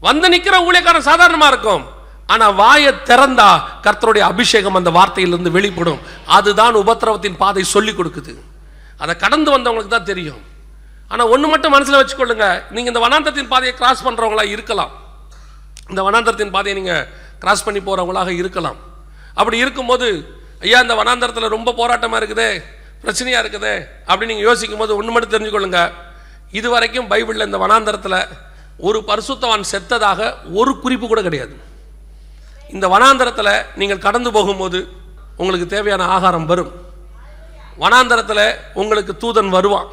வந்து நிக்கிற ஊழியக்காரன் சாதாரணமா இருக்கும். ஆனா வாயை திறந்தா கர்த்தருடைய அபிஷேகம் அந்த வார்த்தையிலிருந்து வெளிப்படும். அதுதான் உபத்திரவத்தின் பாதை சொல்லி கொடுக்குது. அதை கடந்து வந்தவங்களுக்கு தான் தெரியும். ஆனா ஒண்ணு மட்டும் மனசுல வச்சுக்கொள்ளுங்க, நீங்க இந்த வனாந்தரத்தின் பாதையை கிராஸ் பண்றவங்களா இருக்கலாம், இந்த வனாந்தரத்தின் பாதையை நீங்க கிராஸ் பண்ணி போறவங்களாக இருக்கலாம். அப்படி இருக்கும்போது, ஐயா இந்த வனாந்தரத்தில் ரொம்ப போராட்டமா இருக்குதே, பிரச்சனையா இருக்குதே அப்படின்னு நீங்க யோசிக்கும் போது ஒன்று மட்டும் தெரிஞ்சுக்கொள்ளுங்க, இதுவரைக்கும் பைபிளில் இந்த வனாந்தரத்தில் ஒரு பரிசுத்தவான் செத்ததாக ஒரு குறிப்பு கூட கிடையாது. இந்த வனாந்தரத்தில் நீங்கள் கடந்து போகும்போது உங்களுக்கு தேவையான ஆகாரம் வரும், வனாந்தரத்தில் உங்களுக்கு தூதன் வருவான்,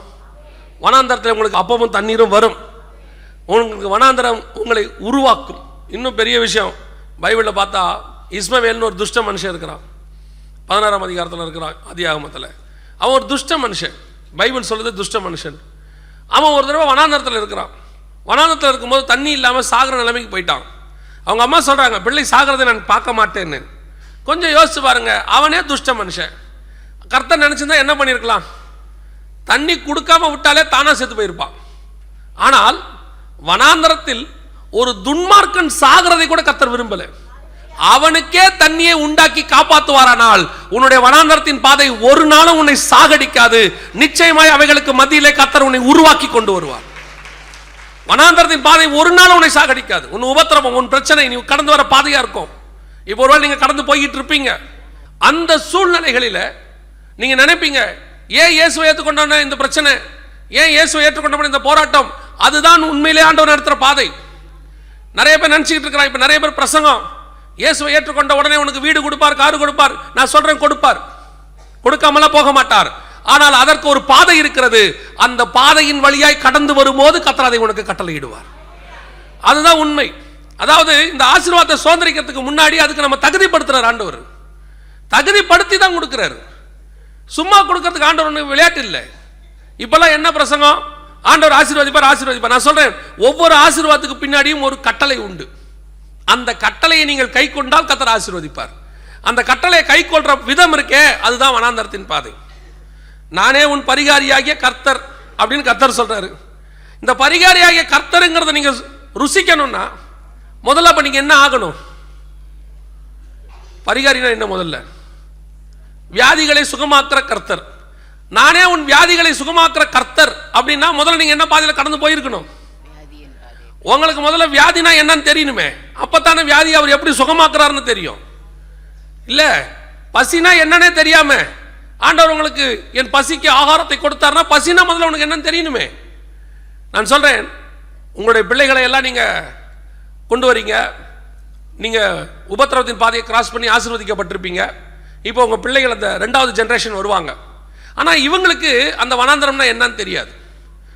வனாந்தரத்தில் உங்களுக்கு அப்பமும் தண்ணீரும் வரும், உங்களுக்கு வனாந்தரம் உங்களை உருவாக்கும். இன்னும் பெரிய விஷயம், பைபிளில் பார்த்தா இஸ்மவேல்னு ஒரு துஷ்ட மனுஷன் இருக்கிறான், 16ஆம் அதிகாரத்தில் இருக்கிறான் ஆதியாகமத்தில். அவன் ஒரு துஷ்ட மனுஷன், பைபிள் சொல்லுது துஷ்ட மனுஷன். அவன் ஒரு தடவை வனாந்தரத்தில் இருக்கிறான். வனாந்தரத்தில் இருக்கும்போது தண்ணி இல்லாமல் சாகிற நிலைமைக்கு போயிட்டான். அவங்க அம்மா சொல்கிறாங்க, பிள்ளை சாகிறதை நான் பார்க்க மாட்டேன்னு. கொஞ்சம் யோசிச்சு பாருங்க, அவனே துஷ்ட மனுஷன். கர்த்தர் நினச்சிருந்தா என்ன பண்ணியிருக்கலாம்? தண்ணி கொடுக்காம விட்டாலே தானா செத்து போயிருப்பான். ஆனால் வனாந்தரத்தில் ஒரு துன்மார்க்கன் சாகிறதை கூட கர்த்தர் விரும்பல, அவனுக்கே தண்ணியை உண்டாக்கி காப்பாற்றுவாரானால் உன்னுடைய வனாந்தரத்தின் பாதை ஒரு நாளும் உன்னை சாகடிக்காது. நிச்சயமாய் அவைகளுக்கு மத்தியிலே கர்த்தர் உன்னை உருவாக்கி கொண்டு வருவார். வனாந்தரத்தின் பாதை ஒரு நாள் உன்னை சாகடிக்காது. உன் உபத்திரவம், உன் பிரச்சனை நீ கடந்து வர பாதையா இருக்கும். இப்போ ஒருவேளை நீங்க கடந்து போய்கிட்டு இருப்பீங்க. அந்த சூழ்நிலைகளில நீங்க நினைப்பீங்க, ஏன் இயேசுவை ஏற்றுக்கொண்டான இந்த பிரச்சனை, ஏன் இயேசுவை ஏற்றுக்கொண்ட இந்த போராட்டம், அதுதான் உண்மையிலே ஆண்டவர் நடத்துற பாதை. நிறைய பேர் நினைச்சுக்கிட்டு இருக்கிறாங்க. இப்ப நிறைய பேர் பிரசங்கம், இயேசுவை ஏற்றுக்கொண்ட உடனே உனக்கு வீடு கொடுப்பார், காரு கொடுப்பார். நான் சொல்றேன், கொடுப்பார், கொடுக்காமலாம் போக மாட்டார். ஆனால் அதற்கு ஒரு பாதை இருக்கிறது. அந்த பாதையின் வழியாய் கடந்து வரும்போது கர்த்தர் அதை உனக்கு கட்டளையிடுவார். அதுதான் உண்மை. அதாவது இந்த ஆசீர்வாதத்தை சுதந்திரிக்கிறதுக்கு முன்னாடி அதுக்கு நம்ம தகுதிப்படுத்துறார் ஆண்டவர். தகுதிப்படுத்தி தான் கொடுக்கிறார். சும்மா கொடுக்கறதுக்கு ஆண்டவர் ஒன்று விளையாட்டு இல்லை. இப்பெல்லாம் என்ன பிரசங்கம், ஆண்டவர் ஆசீர்வதிப்பார் ஆசீர்வதிப்பார். நான் சொல்றேன், ஒவ்வொரு ஆசீர்வாதத்துக்கு பின்னாடியும் ஒரு கட்டளை உண்டு. அந்த கட்டளையை நீங்கள் கை கொண்டால் கர்த்தர் ஆசீர்வதிப்பார். அந்த கட்டளையை கை கொள்ற விதம் இருக்கே, அதுதான் வனாந்தரத்தின் பாதை. நானே உன் பரிகாரியாகிய கர்த்தர் அப்படின்னு கர்த்தர் சொல்றாரு. இந்த பரிகாரியாகிய கர்த்தருங்கிறத நீங்க ருசிக்கணும்னா முதல்ல அப்ப நீங்க என்ன ஆகணும்? பரிகாரினா என்ன? முதல்ல வியாதிகளை சுகமாக்குற கர்த்தர். நானே உன் வியாதிகளை சுகமாக்குற கர்த்தர் அப்படின்னா முதல்ல நீங்க என்ன பாதையில கடந்து போயிருக்கணும்? உங்களுக்கு முதல்ல வியாதினா என்னன்னு தெரியணுமே. அப்பத்தானே வியாதி அவர் எப்படி சுகமாக்குறாருன்னு தெரியும். இல்ல பசினா என்னன்னே தெரியாம ஆண்டவர் உங்களுக்கு என் பசிக்கு ஆகாரத்தை கொடுத்தாருன்னா பசினா முதல்ல உனக்கு என்னன்னு தெரியணுமே. நான் சொல்றேன், உங்களுடைய பிள்ளைகளை எல்லாம் நீங்க கொண்டு வரீங்க, நீங்க உபத்திரவத்தின் பாதையை கிராஸ் பண்ணி ஆசீர்வதிக்கப்பட்டிருப்பீங்க. இப்போ உங்க பிள்ளைகள் அந்த 2வது ஜெனரேஷன் வருவாங்க. ஆனா இவங்களுக்கு அந்த வனாந்தரம்னா என்னன்னு தெரியாது.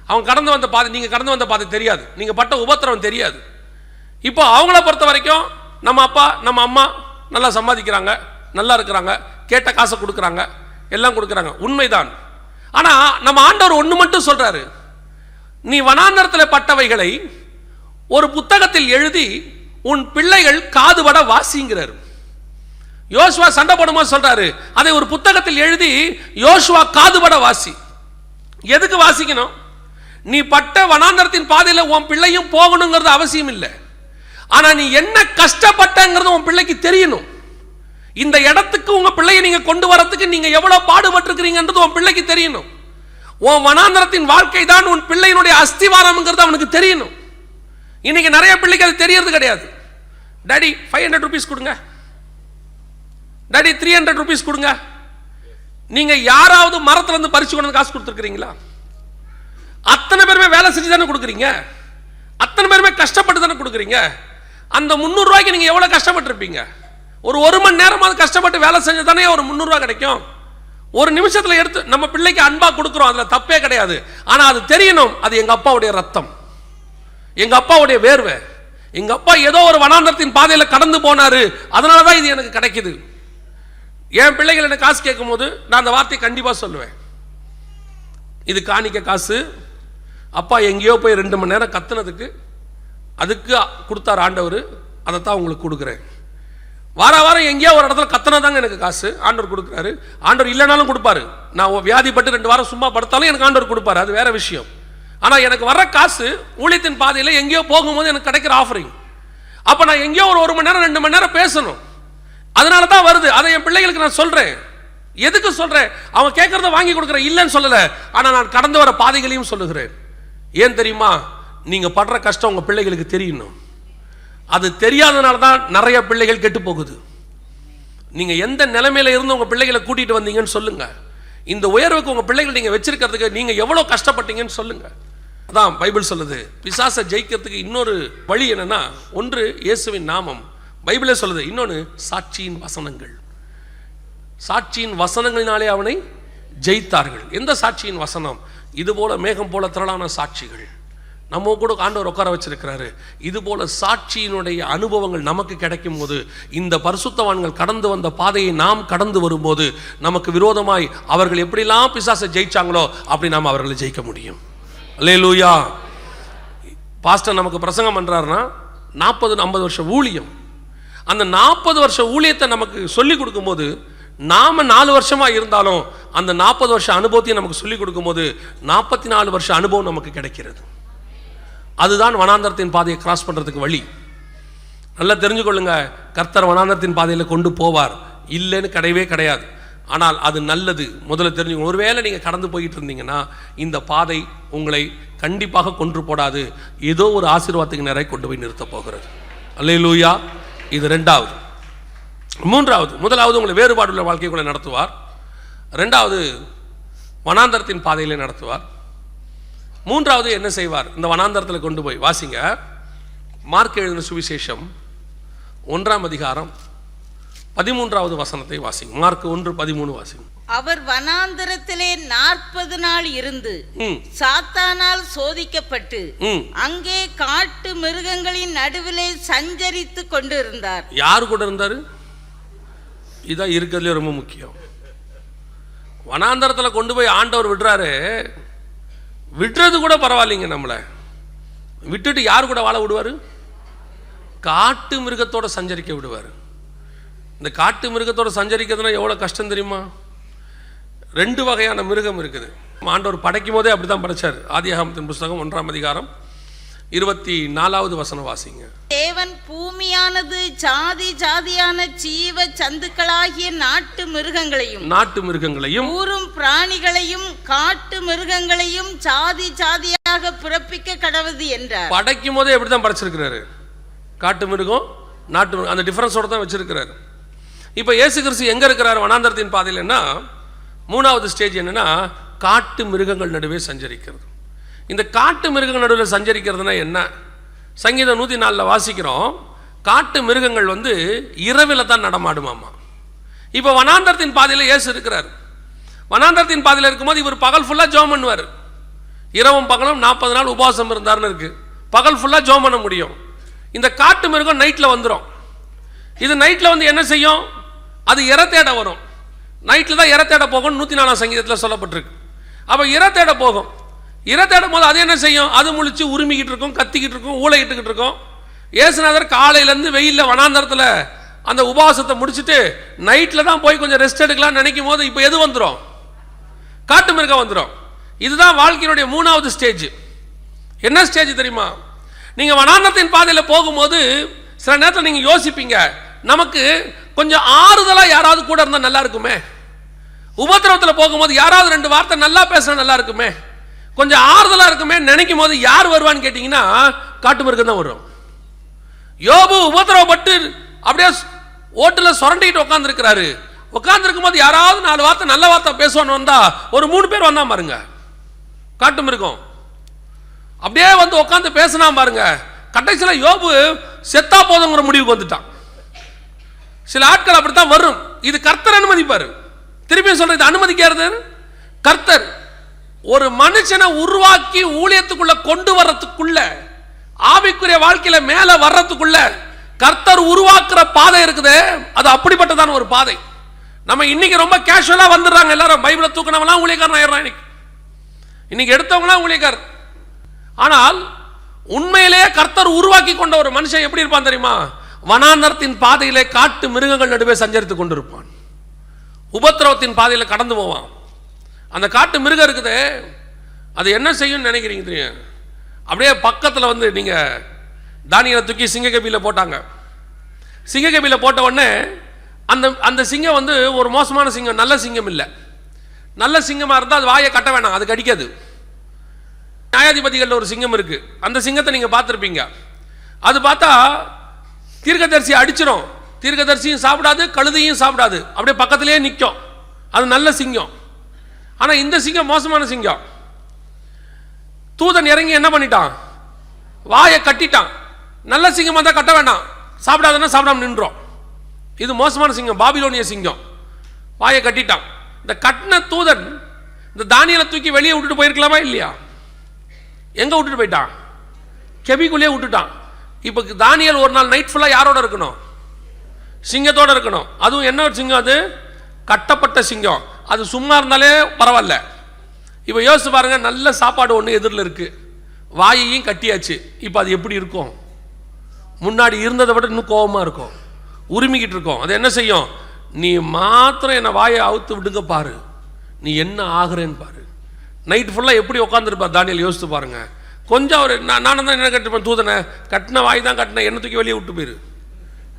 அவங்க கடந்து வந்த பாதை, நீங்க கடந்து வந்த பாதை தெரியாது, நீங்க பட்ட உபத்திரவம் தெரியாது. இப்போ அவங்கள பொறுத்த வரைக்கும் நம்ம அப்பா நம்ம அம்மா நல்லா சம்பாதிக்கிறாங்க, நல்லா இருக்கிறாங்க, கேட்ட காசை கொடுக்குறாங்க, எல்லாம் கொடுக்குறாங்க, உண்மைதான். ஆனா நம்ம ஆண்டவர் ஒன்று மட்டும் சொல்றாரு, நீ வனாந்தரத்தில் பட்டவைகளை ஒரு புத்தகத்தில் எழுதி உன் பிள்ளைகள் காதுபட வாசிங்கிறார். யோசுவா சண்டை போடும்போது சொல்றாரு, அதை ஒரு புத்தகத்தில் எழுதி யோசுவா காதுபட வாசி. எதுக்கு வாசிக்கணும்? நீ பட்ட வனாந்தரத்தின் பாதையில உன் பிள்ளையும் போகணுங்கிறது அவசியம் இல்லை. ஆனா நீ என்ன கஷ்டப்பட்டங்கிறது உன் பிள்ளைக்கு தெரியணும். இந்த இடத்துக்கு உங்க பிள்ளையை நீங்க கொண்டு வரதுக்கு நீங்க எவ்வளவு பாடுபட்டிருக்கிறீங்கன்றது உன் பிள்ளைக்கு தெரியணும். உன் வனாந்தரத்தின் வாழ்க்கை தான் உன் பிள்ளையினுடைய அஸ்திவாரம்ங்கிறது அவனுக்கு தெரியணும். இன்னைக்கு நிறைய பிள்ளைக்கு அது தெரியறது கிடையாது. டாடி 500 ரூபீஸ் கொடுங்க, டாடி 300 ரூபீஸ் கொடுங்க. நீங்க யாராவது மரத்துல இருந்து பறிச்சு கொண்டு காசு கொடுத்துருக்கீங்களா? அத்தனை பேருமே வேலை செஞ்சு தானே கொடுக்குறீங்க, அத்தனை பேருமே கஷ்டப்பட்டு தானே கொடுக்குறீங்க. அந்த 300 ரூபாய்க்கு நீங்க எவ்வளவு கஷ்டப்பட்டு இருப்பீங்க? ஒரு மணி நேரமாவது கஷ்டப்பட்டு வேலை செஞ்சு தானே ஒரு 300 ரூபாய் கிடைக்கும். ஒரு நிமிஷத்துல எடுத்து நம்ம பிள்ளைக்கு அன்பா கொடுக்குறோம், அதுல தப்பே கிடையாது. ஆனா அது தெரியணும், அது எங்க அப்பாவுடைய ரத்தம், எங்க அப்பாவுடைய வேர்வை. எங்க அப்பா ஏதோ ஒரு வனாந்தரத்தின் பாதையில கடந்து போனாரு, அதனாலதான் இது எனக்கு கிடைக்குது. என் பிள்ளைகள் எனக்கு காசு கேட்கும் போது நான் அந்த வார்த்தையை கண்டிப்பா சொல்லுவேன், இது காணிக்க காசு, அப்பா எங்கேயோ போய் 2 மணி நேரம் கத்துனதுக்கு அதுக்கு கொடுத்தார் ஆண்டவர், அதைத்தான் உங்களுக்கு கொடுக்குறேன். வாரம் எங்கேயோ ஒரு இடத்துல கத்துனதாங்க எனக்கு காசு ஆண்டவர் கொடுக்குறாரு. ஆண்டவர் இல்லைனாலும் கொடுப்பாரு. நான் வியாதிப்பட்டு 2 வாரம் சும்மா படுத்தாலும் எனக்கு ஆண்டவர் கொடுப்பாரு, அது வேற விஷயம். ஆனா எனக்கு வர்ற காசு ஊழியத்தின் பாதையில எங்கேயோ போகும்போது எனக்கு கிடைக்கிற ஆஃபரிங். அப்ப நான் எங்கேயோ ஒரு மணி நேரம் 2 மணி நேரம் பேசணும், அதனால தான் வருது. அதை என் பிள்ளைகளுக்கு நான் சொல்றேன். எதுக்கு சொல்றேன்? அவங்க கேட்கறத வாங்கி கொடுக்குறேன், இல்லைன்னு சொல்லல. ஆனா நான் கடந்து வர பாதைகளையும் சொல்லுகிறேன். ஏன் தெரியுமா? நீங்க படுற கஷ்டம் உங்க பிள்ளைகளுக்கு தெரியணும். அது தெரியாதனால தான் நிறைய பிள்ளைகள் கெட்டு போகுது. நீங்க எந்த நிலைமையில இருந்து உங்க பிள்ளைகளை கூட்டிட்டு வந்தீங்கன்னு சொல்லுங்க. இந்த உயர்வுக்கு உங்க பிள்ளைகள் நீங்க வச்சிருக்கிறதுக்கு நீங்க எவ்வளவு கஷ்டப்பட்டீங்கன்னு சொல்லுங்க. அதான் பைபிள் சொல்லுது, பிசாசை ஜெயிக்கிறதுக்கு இன்னொரு வழி என்னன்னா, ஒன்று இயேசுவின் நாமம், பைபிளே சொல்லுது. இன்னொன்று சாட்சியின் வசனங்கள். சாட்சியின் வசனங்களினாலே அவனை ஜெயித்தார்கள். எந்த சாட்சியின் வசனம்? இது போல மேகம் போல திரளான சாட்சிகள் நம்ம கூட ஆண்டவர் உட்கார வச்சிருக்கிறாரு. இது போல சாட்சியினுடைய அனுபவங்கள் நமக்கு கிடைக்கும் போது, இந்த பரிசுத்தவான்கள் கடந்து வந்த பாதையை நாம் கடந்து வரும்போது, நமக்கு விரோதமாய் அவர்கள் எப்படிலாம் பிசாசை ஜெயிச்சாங்களோ அப்படி நாம் அவர்களை ஜெயிக்க முடியும். அல்லேலூயா. பாஸ்டர் நமக்கு பிரசங்கம் பண்றாருன்னா 40-50 வருஷம் ஊழியம். அந்த 40 வருஷ ஊழியத்தை நமக்கு சொல்லி கொடுக்கும்போது, நாம 4 வருஷமா இருந்தாலும் அந்த 40 வருஷ அனுபவத்தையும் நமக்கு சொல்லி கொடுக்கும்போது 44 வருஷ அனுபவம் நமக்கு கிடைக்கிறது. அதுதான் வனாந்தரத்தின் பாதையை கிராஸ் பண்றதுக்கு வழி. நல்லா தெரிஞ்சுக்கொள்ளுங்க, கர்த்தர் வனாந்தரத்தின் பாதையில கொண்டு போவார், இல்லைன்னு கிடையவே கிடையாது. ஆனால் அது நல்லது. முதல்ல தெரிஞ்சுக்கணும். ஒருவேளை நீங்கள் கடந்து போயிட்டு இருந்தீங்கன்னா இந்த பாதை உங்களை கண்டிப்பாக கொன்று போடாது, ஏதோ ஒரு ஆசீர்வாதத்துக்கு நேராக கொண்டு போய் நிறுத்த போகிறது. அல்லேலூயா. இது ரெண்டாவது. மூன்றாவது, முதலாவது உங்களை வேறுபாடுள்ள வாழ்க்கைக்குள்ளே நடத்துவார். ரெண்டாவது வனாந்தரத்தின் பாதையிலே நடத்துவார். மூன்றாவது என்ன செய்வார்? இந்த வனாந்தரத்தில் கொண்டு போய் வாசிங்க. மார்க் எழுதின சுவிசேஷம் 1ஆம் அதிகாரம் 13வது வசனத்தை வாசிங்க. மார்க் 1:13 வாசிங்க. அவர் வனாந்தரத்திலே 40 நாள் இருந்து சாத்தானால் சோதிக்கப்பட்டு அங்கே காட்டு மிருகங்களின் நடுவிலே சஞ்சரித்து கொண்டு இருந்தார். யாரு கூட இருந்தாரு? இதான் இருக்கிறதுலே ரொம்ப முக்கியம். வனாந்தரத்தில் கொண்டு போய் ஆண்டவர் விடுறாரு. விடுறது கூட பரவாயில்லைங்க, நம்மளை விட்டுட்டு யார் கூட வாழ விடுவார்? காட்டு மிருகத்தோட சஞ்சரிக்க விடுவார். இந்த காட்டு மிருகத்தோட சஞ்சரிக்கிறதுனா எவ்வளோ கஷ்டம் தெரியுமா? 2 வகையான மிருகம் இருக்குது. ஆண்டவர் படைக்கும் போதே அப்படி தான் படைச்சார். ஆதியாகமத்தின் புஸ்தகம் 1ஆம் அதிகாரம் 24வது வசனம் வாசிங்க. தேவன் பூமியானது ஜாதி ஜாதியான ஜீவ ஜந்துக்களாகிய நாட்டு மிருகங்களையும் ஊரும் பிராணிகளையும் காட்டு மிருகங்களையும் ஜாதி ஜாதியாக பிறப்பிக்க கடவுது என்றார். படைக்கும் போதே எப்படி தான் படைச்சிருக்கிறாரு. காட்டு மிருகம், நாட்டு மிருகம், அந்த டிஃபரன்ஸோட தான் வச்சிருக்கிறாரு. இப்போ இயேசு கிறிஸ்து எங்கே இருக்கிறார்? வனாந்தரத்தின் பாதையில்னா 3வது ஸ்டேஜ் என்னன்னா காட்டு மிருகங்கள் நடுவே சஞ்சரிக்கிறது. இந்த காட்டு மிருகங்கள் நடுவில் சஞ்சரிக்கிறதுனா என்ன? சங்கீதம் 104 வாசிக்கிறோம். காட்டு மிருகங்கள் இரவில் தான் நடமாடுமாமா. இப்போ வனாந்தரத்தின் பாதையில் இயேசு இருக்கிறார். வனாந்தரத்தின் பாதையில் இருக்கும்போது இவர் பகல் ஃபுல்லாக ஜோம் பண்ணுவார். இரவும் பகலும் 40 நாள் உபவாசம் இருந்தார்னு இருக்கு. பகல் ஃபுல்லாக ஜோம் பண்ண முடியும். இந்த காட்டு மிருகம் நைட்டில் வந்துடும். இது நைட்டில் என்ன செய்யும்? அது இரை தேட வரும். நைட்டில் தான் இரை தேட போகும். 104ஆம் சங்கீதத்தில் சொல்லப்பட்டிருக்கு. அப்போ இரை தேட போகும். இரை தேடும் போது அது என்ன செய்யும்? அது முழிச்சு உரிமிக்கிட்டு இருக்கும், கத்திக்கிட்டு இருக்கும், ஊளையிட்டுக்கிட்டு இருக்கும். இயேசுநாதர் காலையிலேருந்து வெயிலில் வனாந்தரத்தில் அந்த உபவாசத்தை முடிச்சுட்டு நைட்டில் தான் போய் கொஞ்சம் ரெஸ்ட் எடுக்கலாம்னு நினைக்கும் போது இப்போ எது வந்துடும்? காட்டு மிருகம் வந்துடும். இதுதான் வாழ்க்கையினுடைய 3வது ஸ்டேஜ். என்ன ஸ்டேஜ் தெரியுமா? நீங்கள் வனாந்தரத்தின் பாதையில் போகும்போது சில நேரத்தில் நீங்கள் யோசிப்பீங்க, நமக்கு கொஞ்சம் ஆறுதலாக யாராவது கூட இருந்தால் நல்லா இருக்குமே. உபத்திரவத்தில் போகும்போது யாராவது 2 வார்த்தை நல்லா பேசினா நல்லா இருக்குமே, கொஞ்சம் ஆறுதலாக இருக்குமே நினைக்கும் போது யார் வருவான்னு கேட்டிங்கன்னா காட்டு மிருகம் தான் வரும். யோபு உபத்திரவப்பட்டு அப்படியே ஓட்டில் சுரண்டிக்கிட்டு உட்காந்துருக்கிறாரு. உட்காந்துருக்கும் போது யாராவது 4 வார்த்தை நல்ல வார்த்தை பேசுவான்னு வந்தா ஒரு 3 பேர் வந்தா பாருங்க. காட்டு மிருகம் அப்படியே உட்காந்து பேசினா பாருங்க. கடைசியில் யோபு செத்தா போதுங்கிற முடிவுக்கு வந்துட்டான். சில ஆட்கள் அப்படித்தான் வரும். இது கர்த்தர் அனுமதிப்பார். திருப்பியும் சொல்றது, அனுமதிக்கிறது கர்த்தர். ஒரு மனுஷனை உருவாக்கி ஊழியத்துக்குள்ள கொண்டு வர்றதுக்குள்ள, ஆவிக்குரிய வாழ்க்கையில மேல வர்றதுக்குள்ள கர்த்தர் உருவாக்குற பாதை இருக்குது. அது அப்படிப்பட்டதான ஒரு பாதை. நம்ம இன்னைக்கு ரொம்ப கேஷுவலா வந்துடுறாங்க. எல்லாரும் பைபிளை தூக்கினவங்களாம் ஊழியக்காரன் ஆயிடுறான். இன்னைக்கு எடுத்தவங்களாம் ஊழியக்கார். ஆனால் உண்மையிலேயே கர்த்தர் உருவாக்கி கொண்ட ஒரு மனுஷன் எப்படி இருப்பான் தெரியுமா? வனாந்தரத்தின் பாதையிலே காட்டு மிருகங்கள் நடுவே சஞ்சரித்து கொண்டிருப்பான். உபத்திரவத்தின் பாதையில் கடந்து போவான். அந்த காட்டு மிருகம் இருக்குது, அது என்ன செய்யும் நினைக்கிறீங்க தெரியும்? அப்படியே பக்கத்தில் நீங்கள் தானியலை தூக்கி சிங்கக்கபியில் போட்டாங்க. சிங்கக்கபியில் போட்ட உடனே அந்த சிங்கம் ஒரு மோசமான சிங்கம், நல்ல சிங்கம் இல்லை. நல்ல சிங்கமாக இருந்தால் அது வாயை கட்ட வேணாம், அது கடிக்காது. நியாயாதிபதிகளில் ஒரு சிங்கம் இருக்கு. அந்த சிங்கத்தை நீங்கள் பார்த்துருப்பீங்க. அது பார்த்தா தீர்க்கதரிசி அடிச்சிடும். தீர்க்கதரிசியும் சாப்பிடாது, கழுதையும் சாப்பிடாது, அப்படியே பக்கத்திலேயே நிற்கும். அது நல்ல சிங்கம். ஆனால் இந்த சிங்கம் மோசமான சிங்கம். தூதன் இறங்கி என்ன பண்ணிட்டான்? வாயை கட்டிட்டான். நல்ல சிங்கமாக தான் கட்ட வேண்டாம், சாப்பிடாதுன்னா சாப்பிடாம நின்றோம். இது மோசமான சிங்கம், பாபிலோனிய சிங்கம். வாயை கட்டிட்டான். இந்த கட்டின தூதன் இந்த தானியலை தூக்கி வெளியே விட்டுட்டு போயிருக்கலாமா இல்லையா? எங்க விட்டுட்டு போயிட்டான்? கெபிக்குள்ளே விட்டுட்டான். இப்போ தானியல் ஒரு நாள் நைட் ஃபுல்லாக யாரோட இருக்கணும்? சிங்கத்தோட இருக்கணும். அதுவும் என்ன சிங்கம்? அது கட்டப்பட்ட சிங்கம். அது சும்மா இருந்தாலே பரவாயில்ல. இப்போ யோசிச்சு பாருங்க, நல்ல சாப்பாடு ஒன்று எதிரில் இருக்கு, வாயையும் கட்டியாச்சு. இப்போ அது எப்படி இருக்கும்? முன்னாடி இருந்ததை விட இன்னும் கோபமாக இருக்கும், உரிமிக்கிட்டு இருக்கும். அது என்ன செய்யும்? நீ மாத்திரம் என்னை வாயை அவுத்து விடுங்க பாரு, நீ என்ன ஆகுறேன்னு பாரு. நைட் ஃபுல்லாக எப்படி உட்காந்துருப்பார் தானியல், யோசித்து பாருங்க. கொஞ்சம் ஒரு நானும் தான் என்ன கட்டிப்பேன், தூதனை கட்டின வாய் தான் கட்டினேன், என்ன தூக்கி வெளியே விட்டு போயிரு,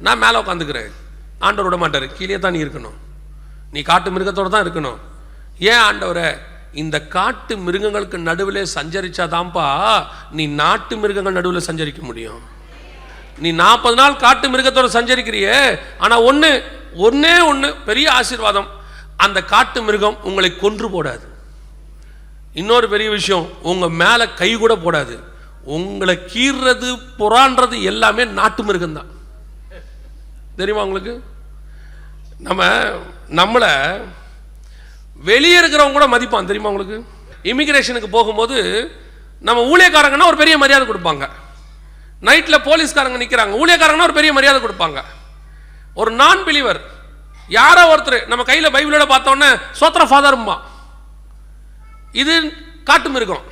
நான் மேலே உட்காந்துக்கிறேன். ஆண்டவர் விட மாட்டார், கீழே தான் நீ இருக்கணும். நீ காட்டு மிருகத்தோடு தான் இருக்கணும். ஏன் ஆண்டவரே? இந்த காட்டு மிருகங்களுக்கு நடுவில் சஞ்சரிச்சாதான்ப்பா நீ நாட்டு மிருகங்கள் நடுவில் சஞ்சரிக்க முடியும். நீ 40 நாள் காட்டு மிருகத்தோடு சஞ்சரிக்கிறியே, ஆனால் ஒன்னே ஒன்று பெரிய ஆசீர்வாதம், அந்த காட்டு மிருகம் உங்களை கொன்று போடாது. இன்னொரு பெரிய விஷயம், உங்க மேலே கை கூட போடாது. உங்களை கீறது புறான்றது எல்லாமே நாட்டு மிருகம்தான். தெரியுமா உங்களுக்கு? நம்மளை வெளியே இருக்கிறவங்க கூட மதிப்பான். தெரியுமா உங்களுக்கு? இமிகிரேஷனுக்கு போகும்போது நம்ம ஊழியக்காரங்கன்னா ஒரு பெரிய மரியாதை கொடுப்பாங்க. நைட்டில் போலீஸ்காரங்க நிற்கிறாங்க, ஊழியக்காரங்கன்னா ஒரு பெரிய மரியாதை கொடுப்பாங்க. ஒரு நான் பிலீவர் யாரோ ஒருத்தர் நம்ம கையில் பைபிளோட பார்த்தோன்னே சோத்திர ஃபாதர்மா. இது காட்டு மிருகம்.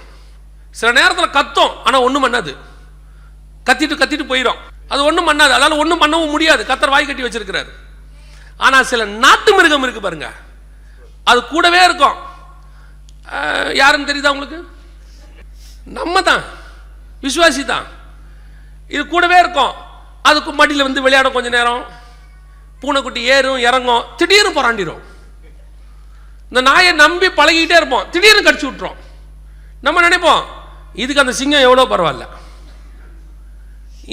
சில நேரத்தில் கத்தும், ஆனால் ஒன்றும் பண்ணாது. கத்திட்டு போயிடும். அது ஒன்றும் பண்ணாது, அதால் ஒன்றும் பண்ணவும் முடியாது. கத்தர் வாய் கட்டி வச்சிருக்கிறாரு. ஆனால் சில நாட்டு மிருகம் இருக்கு பாருங்க, அது கூடவே இருக்கும். யாருன்னு தெரியுதா உங்களுக்கு? நம்ம தான், விசுவாசி தான். இது கூடவே இருக்கும். அதுக்கு மடியில் வந்து விளையாடும் கொஞ்ச நேரம், பூனைக்குட்டி ஏறும் இறங்கும், திடீர்னு புறாண்டிடும். இந்த நாயை நம்பி பழகிட்டே இருப்போம், திடீர்னு கடிச்சு விட்டுரும். நம்ம நினைப்போம் இதுக்கு அந்த சிங்கம் எவ்வளோ பரவாயில்ல.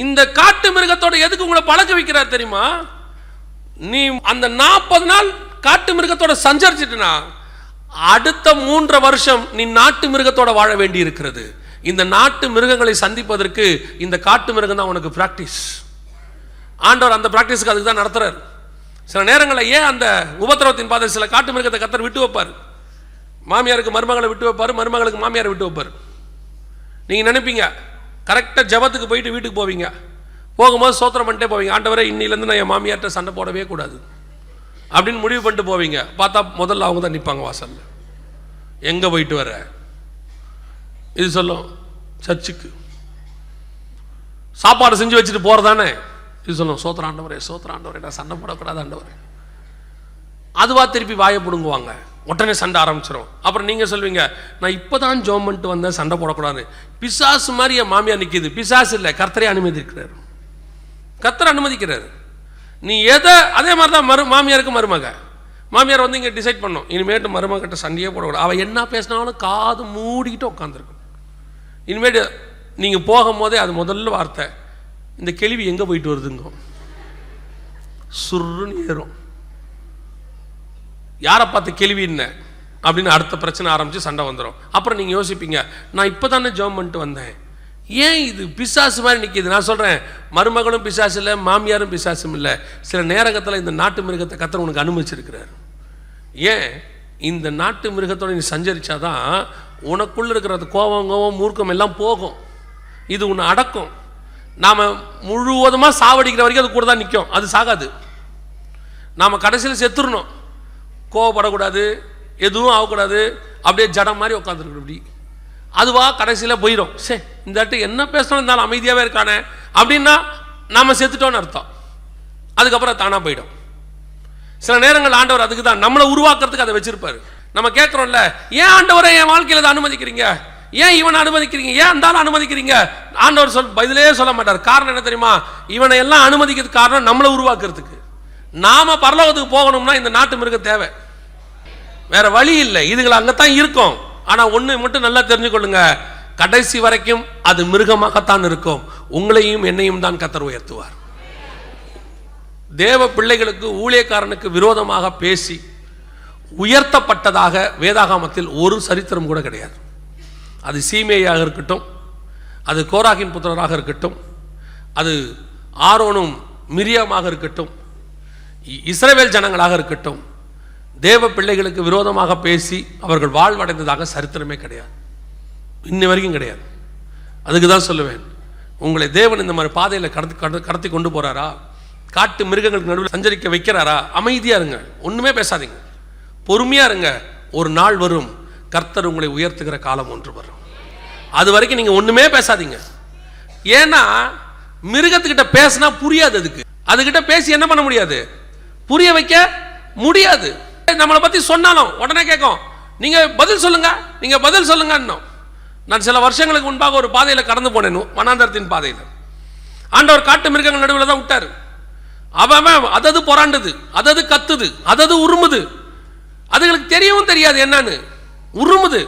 இந்த காட்டு மிருகத்தோட எதுக்கு உங்களை பழக்க வைக்கிறார் தெரியுமா? நீ அந்த 40 நாள் காட்டு மிருகத்தோட சஞ்சரிச்சிட்டுனா அடுத்த 3 வருஷம் நீ நாட்டு மிருகத்தோட வாழ வேண்டி இருக்கிறது. இந்த நாட்டு மிருகங்களை சந்திப்பதற்கு இந்த காட்டு மிருகம் தான் உனக்கு பிராக்டிஸ். ஆண்டவர் அந்த பிராக்டிஸ்க்கு அதுக்கு தான் நடத்துறாரு. சில நேரங்களில் ஏன் அந்த உபத்திரவத்தின் பாதை சில காட்டு மிருகத்தை கத்தர் விட்டு வைப்பார். மாமியாருக்கு மருமகளை விட்டு வைப்பார், மருமகளுக்கு மாமியாரை விட்டு வைப்பார். நீங்கள் நினைப்பீங்க கரெக்டாக ஜபத்துக்கு போயிட்டு வீட்டுக்கு போவீங்க, போகும்போது சோத்திரம் பண்ணிட்டே போவீங்க, ஆண்டவரே இன்னிலேருந்து நான் என் மாமியார்கிட்ட சண்டை போடவே கூடாது அப்படின்னு முடிவு பண்ணிட்டு போவீங்க. பார்த்தா முதல்ல அவங்க தான் நிற்பாங்க வாசல்ல. எங்கே போயிட்டு வர? இது சொல்லும் சர்ச்சுக்கு. சாப்பாடு செஞ்சு வச்சுட்டு போகிறதானே? இது சொல்லும் சோத்திர ஆண்டவரே நான் சண்டை போடக்கூடாது ஆண்டவரே. அதுவா திருப்பி வாயை பிடுங்குவாங்க, உடனே சண்டை ஆரம்பிச்சிடும். அப்புறம் நீங்கள் சொல்வீங்க நான் இப்போ தான் ஜோம் பண்ணிட்டு வந்தேன், சண்டை போடக்கூடாது. பிசாசு மாதிரி என் மாமியார் நிற்கிது. பிசாசு இல்லை, கர்த்தரே அனுமதிக்கிறார். கர்த்தர் அனுமதிக்கிறார். நீ எதை அதே மாதிரி தான் மாமியாருக்கு மாமியார் வந்து இங்கே டிசைட் பண்ணும், இனிமேட்டு மருமகிட்ட சண்டையே போடக்கூடாது. அவள் என்ன பேசினாலும் காது மூடிக்கிட்டு உட்காந்துருக்கும். இனிமேட்டு நீங்கள் போகும்போதே அது முதல்ல வார்த்தை, இந்த கேள்வி எங்கே போயிட்டு வருதுங்க, சுருன்னு ஏறும். யாரை பார்த்து கேள்வி என்ன அப்படின்னு அடுத்த பிரச்சனை ஆரம்பித்து சண்டை வந்துடும். அப்புறம் நீங்கள் யோசிப்பீங்க நான் இப்போ தானே ஜெபம் பண்ணிட்டு வந்தேன், ஏன் இது பிசாசு மாதிரி நிற்கிது? நான் சொல்கிறேன் மருமகளும் பிசாசு இல்லை, மாமியாரும் பிசாசும் இல்லை. சில நேரத்தில் இந்த நாட்டு மிருகத்தை கத்தர் உனக்கு அனுமதிச்சிருக்கிறார். ஏன்? இந்த நாட்டு மிருகத்தோடு நீ சஞ்சரித்தாதான் உனக்குள்ளே இருக்கிறது கோபம் மூர்க்கம் எல்லாம் போகும். இது உன்னை அடக்கும். நாம் முழுவதுமாக சாவடிக்கிற வரைக்கும் அது கூட தான் நிற்கும், அது சாகாது. நாம் கடைசியில் செத்துடணும். கோவப்படக்கூடாது, எதுவும் ஆகக்கூடாது, அப்படியே ஜடம் மாதிரி உட்காந்துருக்கணும். இப்படி அதுவா கடைசியில் போயிடும். சே இந்த இடத்துக்கு என்ன பேசணும் இருந்தாலும் அமைதியாகவே இருக்கானே அப்படின்னா நாம் செத்துட்டோன்னு அர்த்தம். அதுக்கப்புறம் தானாக போயிடும். சில நேரங்கள் ஆண்டவர் அதுக்கு தான் நம்மளை உருவாக்குறதுக்கு அதை வச்சிருப்பாரு. நம்ம கேட்குறோம்ல, ஏன் ஆண்டவரை என் வாழ்க்கையில் அதை அனுமதிக்கிறீங்க, ஏன் இவனை அனுமதிக்கிறீங்க, ஏன் அந்த அனுமதிக்கிறீங்க? ஆண்டவர் பதிலே சொல்ல மாட்டார். காரணம் என்ன தெரியுமா? இவனை எல்லாம் அனுமதிக்கிறதுக்கு காரணம் நம்மளை உருவாக்குறதுக்கு. நாம பரலோகத்துக்கு போகணும்னா இந்த நாட்டு மிருகம் தேவை, வேற வழி இல்லை. இதுகள் அங்கத்தான் இருக்கும். ஆனா ஒண்ணு மட்டும் நல்லா தெரிஞ்சுக்கொள்ளுங்க, கடைசி வரைக்கும் அது மிருகமாகத்தான் இருக்கும். உங்களையும் என்னையும் தான் கர்த்தர் உயர்த்துவார். தேவ பிள்ளைகளுக்கு ஊழியக்காரனுக்கு விரோதமாக பேசி உயர்த்தப்பட்டதாக வேதாகமத்தில் ஒரு சரித்திரம் கூட கிடையாது. அது சீமேயாக இருக்கட்டும், அது கோராகின் புத்திரராக இருக்கட்டும், அது ஆரோனும் மிரியாமாக இருக்கட்டும், இஸ்ரவேல் ஜனங்களாக இருக்கட்டும், தேவ பிள்ளைகளுக்கு விரோதமாக பேசி அவர்கள் வாழ்வடைந்ததாக சரித்திரமே கிடையாது, இன்ன வரைக்கும் கிடையாது. அதுக்கு தான் சொல்லுவேன், உங்களை தேவன் இந்த மாதிரி பாதையில் கடத்தி கொண்டு போறாரா, காட்டு மிருகங்களுக்கு நடுவில் சஞ்சரிக்க வைக்கிறாரா, அமைதியா இருங்க, ஒண்ணுமே பேசாதீங்க, பொறுமையா இருங்க. ஒரு நாள் வரும், கர்த்தர் உங்களை உயர்த்துகிற காலம் ஒன்று வரும். அது வரைக்கும் நீங்க ஒண்ணுமே பேசாதீங்க. ஏன்னா மிருகத்துக்கிட்ட பேசினா புரியாது. அதுகிட்ட பேசி என்ன பண்ண முடியாது, புரிய வைக்க முடியாது. நம்மளை பத்தி சொன்னாலும் உடனே கேட்கும், நீங்க பதில் சொல்லுங்க, நீங்க பதில் சொல்லுங்க. நான் சில வருஷங்களுக்கு முன்பாக ஒரு பாதையில கடந்து போனேன், வனாந்தரத்தின் பாதையில். ஆண்டவர் காட்டு மிருகங்கள் நடுவில் தான் விட்டாரு. அவன் அதது பொறாண்டுது, அதது கத்துது, அதது உருமுது. அதுகளுக்கு தெரியவும் தெரியாது என்னன்னு, உருமுது.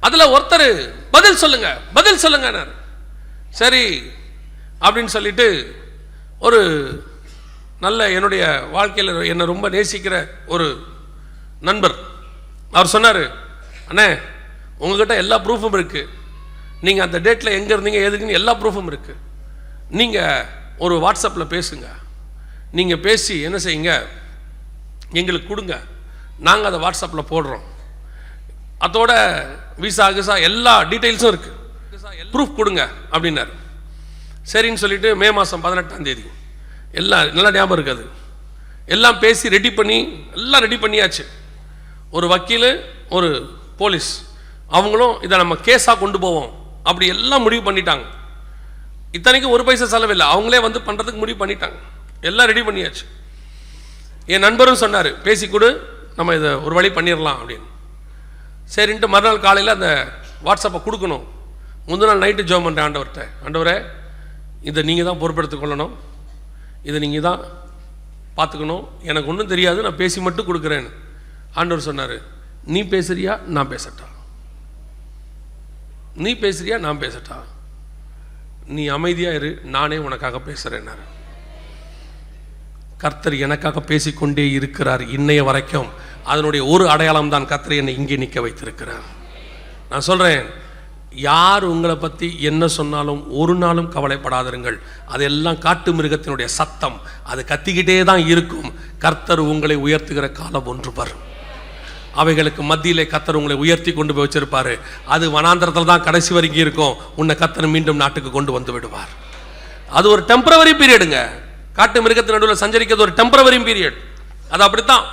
அதுல ஒருத்தர் பதில் சொல்லுங்க பதில் சொல்லுங்க. சரி அப்படின்னு சொல்லிட்டு ஒரு நல்ல என்னுடைய வாழ்க்கையில் என்னை ரொம்ப நேசிக்கிற ஒரு நண்பர் அவர் சொன்னார், அண்ணே உங்ககிட்ட எல்லா ப்ரூஃபும் இருக்குது, நீங்கள் அந்த டேட்டில் எங்கே இருந்தீங்க எதுக்குன்னு எல்லா ப்ரூஃபும் இருக்குது, நீங்கள் ஒரு வாட்ஸ்அப்பில் பேசுங்க, நீங்கள் பேசி என்ன செய்யுங்க எங்களுக்கு கொடுங்க, நாங்கள் அதை வாட்ஸ்அப்பில் போடுறோம், அதோட விசா கிசா எல்லா டீட்டெயில்ஸும் இருக்குது, ப்ரூஃப் கொடுங்க அப்படின்னாரு. சரின்னு சொல்லிட்டு மே மாதம் 18ஆம் தேதி எல்லாம் நல்லா ஞாபகம் இருக்காது, எல்லாம் பேசி ரெடி பண்ணி எல்லாம் ரெடி பண்ணியாச்சு. ஒரு வக்கீல் ஒரு போலீஸ் அவங்களும் இதை நம்ம கேஸாக கொண்டு போவோம் அப்படி எல்லாம் முடிவு பண்ணிட்டாங்க. இத்தனைக்கும் ஒரு பைசா செலவில்லை, அவங்களே வந்து பண்ணுறதுக்கு முடிவு பண்ணிட்டாங்க, எல்லாம் ரெடி பண்ணியாச்சு. என் நண்பரும் சொன்னார் பேசி கொடு நம்ம இதை ஒரு வழி பண்ணிடலாம் அப்படின்னு. சரின்ட்டு மறுநாள் காலையில் அந்த வாட்ஸ்அப்பை கொடுக்கணும். முந்தின நாள் நைட்டு ஜெபம் பண்ணுறேன் ஆண்டவர்கிட்ட, ஆண்டவரே இதை நீங்கள் தான் பொறுப்பெடுத்து கொள்ளணும், இதை நீங்கள் தான் பார்த்துக்கணும், எனக்கு ஒன்றும் தெரியாது, நான் பேசி மட்டும் கொடுக்குறேன்னு. ஆண்டவர் சொன்னார், நீ பேசுறியா நான் பேசட்டா, நீ பேசுறியா நான் பேசட்டா, நீ அமைதியாக இரு, நானே உனக்காக பேசுகிறேன்னாரு. கர்த்தர் எனக்காக பேசிக்கொண்டே இருக்கிறார் இன்னைய வரைக்கும். அதனுடைய ஒரு அடையாளம் தான் கர்த்தர் என்னை இங்கே நிற்க வைத்திருக்கிறார். நான் சொல்கிறேன், யார் உங்களை பற்றி என்ன சொன்னாலும் ஒரு நாளும் கவலைப்படாதிருங்கள், அதெல்லாம் காட்டு மிருகத்தினுடைய சத்தம், அது கத்திக்கிட்டே தான் இருக்கும். கர்த்தர் உங்களை உயர்த்துகிற காலம் ஒன்று வரும். அவைகளுக்கு மத்தியிலே கர்த்தர் உங்களை உயர்த்தி கொண்டு போய் வச்சிருப்பாரு. அது வனாந்திரத்தில் தான் கடைசி வரைக்கும் இருக்கும். உன்னை கர்த்தர் மீண்டும் நாட்டுக்கு கொண்டு வந்து விடுவார். அது ஒரு டெம்பரவரி பீரியடுங்க. காட்டு மிருகத்தின் நடுவில் சஞ்சரிக்கிறது ஒரு டெம்பரவரி பீரியட். அது அப்படித்தான்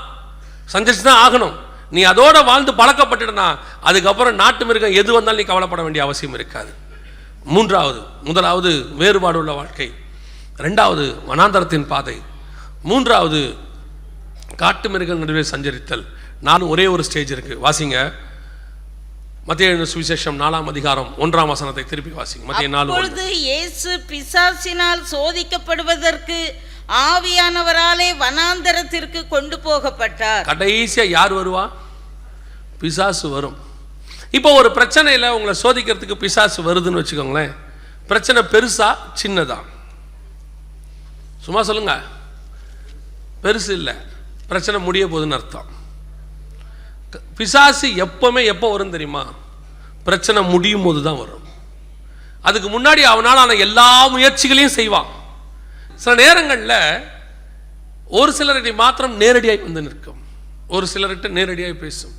சஞ்சரிச்சு தான் ஆகணும். நீ அதோட வாழ்ந்து பழக்கப்பட்டுனா அதுக்கப்புறம் நாட்டு மிருகம் எது வந்தாலும் நீ கவலைப்பட வேண்டிய அவசியம் இருக்காது. முதலாவது வேறுபாடு உள்ள வாழ்க்கை, இரண்டாவது வனாந்தரத்தின் பாதை, மூன்றாவது காட்டு மிருகம் நடுவே சஞ்சரித்தல். நானும் ஒரே ஒரு ஸ்டேஜ் இருக்கு, வாசிங்க மத்தேயு சுவிசேஷம் 4ஆம் அதிகாரம் 1ஆம் வசனத்தை திருப்பி வாசிங்க. மத்தேயு 4. அப்பொழுது இயேசு பிசாசினால் சோதிக்கப்படுவதற்கு ஆவியானவராலே வனாந்தரத்திற்கு கொண்டு போகப்பட்டார். கடைசியா யார் வருவா? பிசாசு வரும். இப்போ ஒரு பிரச்சனையில் உங்களை சோதிக்கிறதுக்கு பிசாசு வருதுன்னு வச்சுக்கோங்களேன். பிரச்சனை பெருசா சின்னதா? சும்மா சொல்லுங்க. பெருசு இல்லை, பிரச்சனை முடிய போகுதுன்னு அர்த்தம். பிசாசு எப்பவுமே எப்போ வரும் தெரியுமா? பிரச்சனை முடியும் போது தான் வரும். அதுக்கு முன்னாடி அவனால எல்லா முயற்சிகளையும் செய்வான். சில நேரங்களில் ஒரு சிலரை மாத்திரம் நேரடியாக வந்து நிற்கும், ஒரு சிலர்கிட்ட நேரடியாக பேசும்.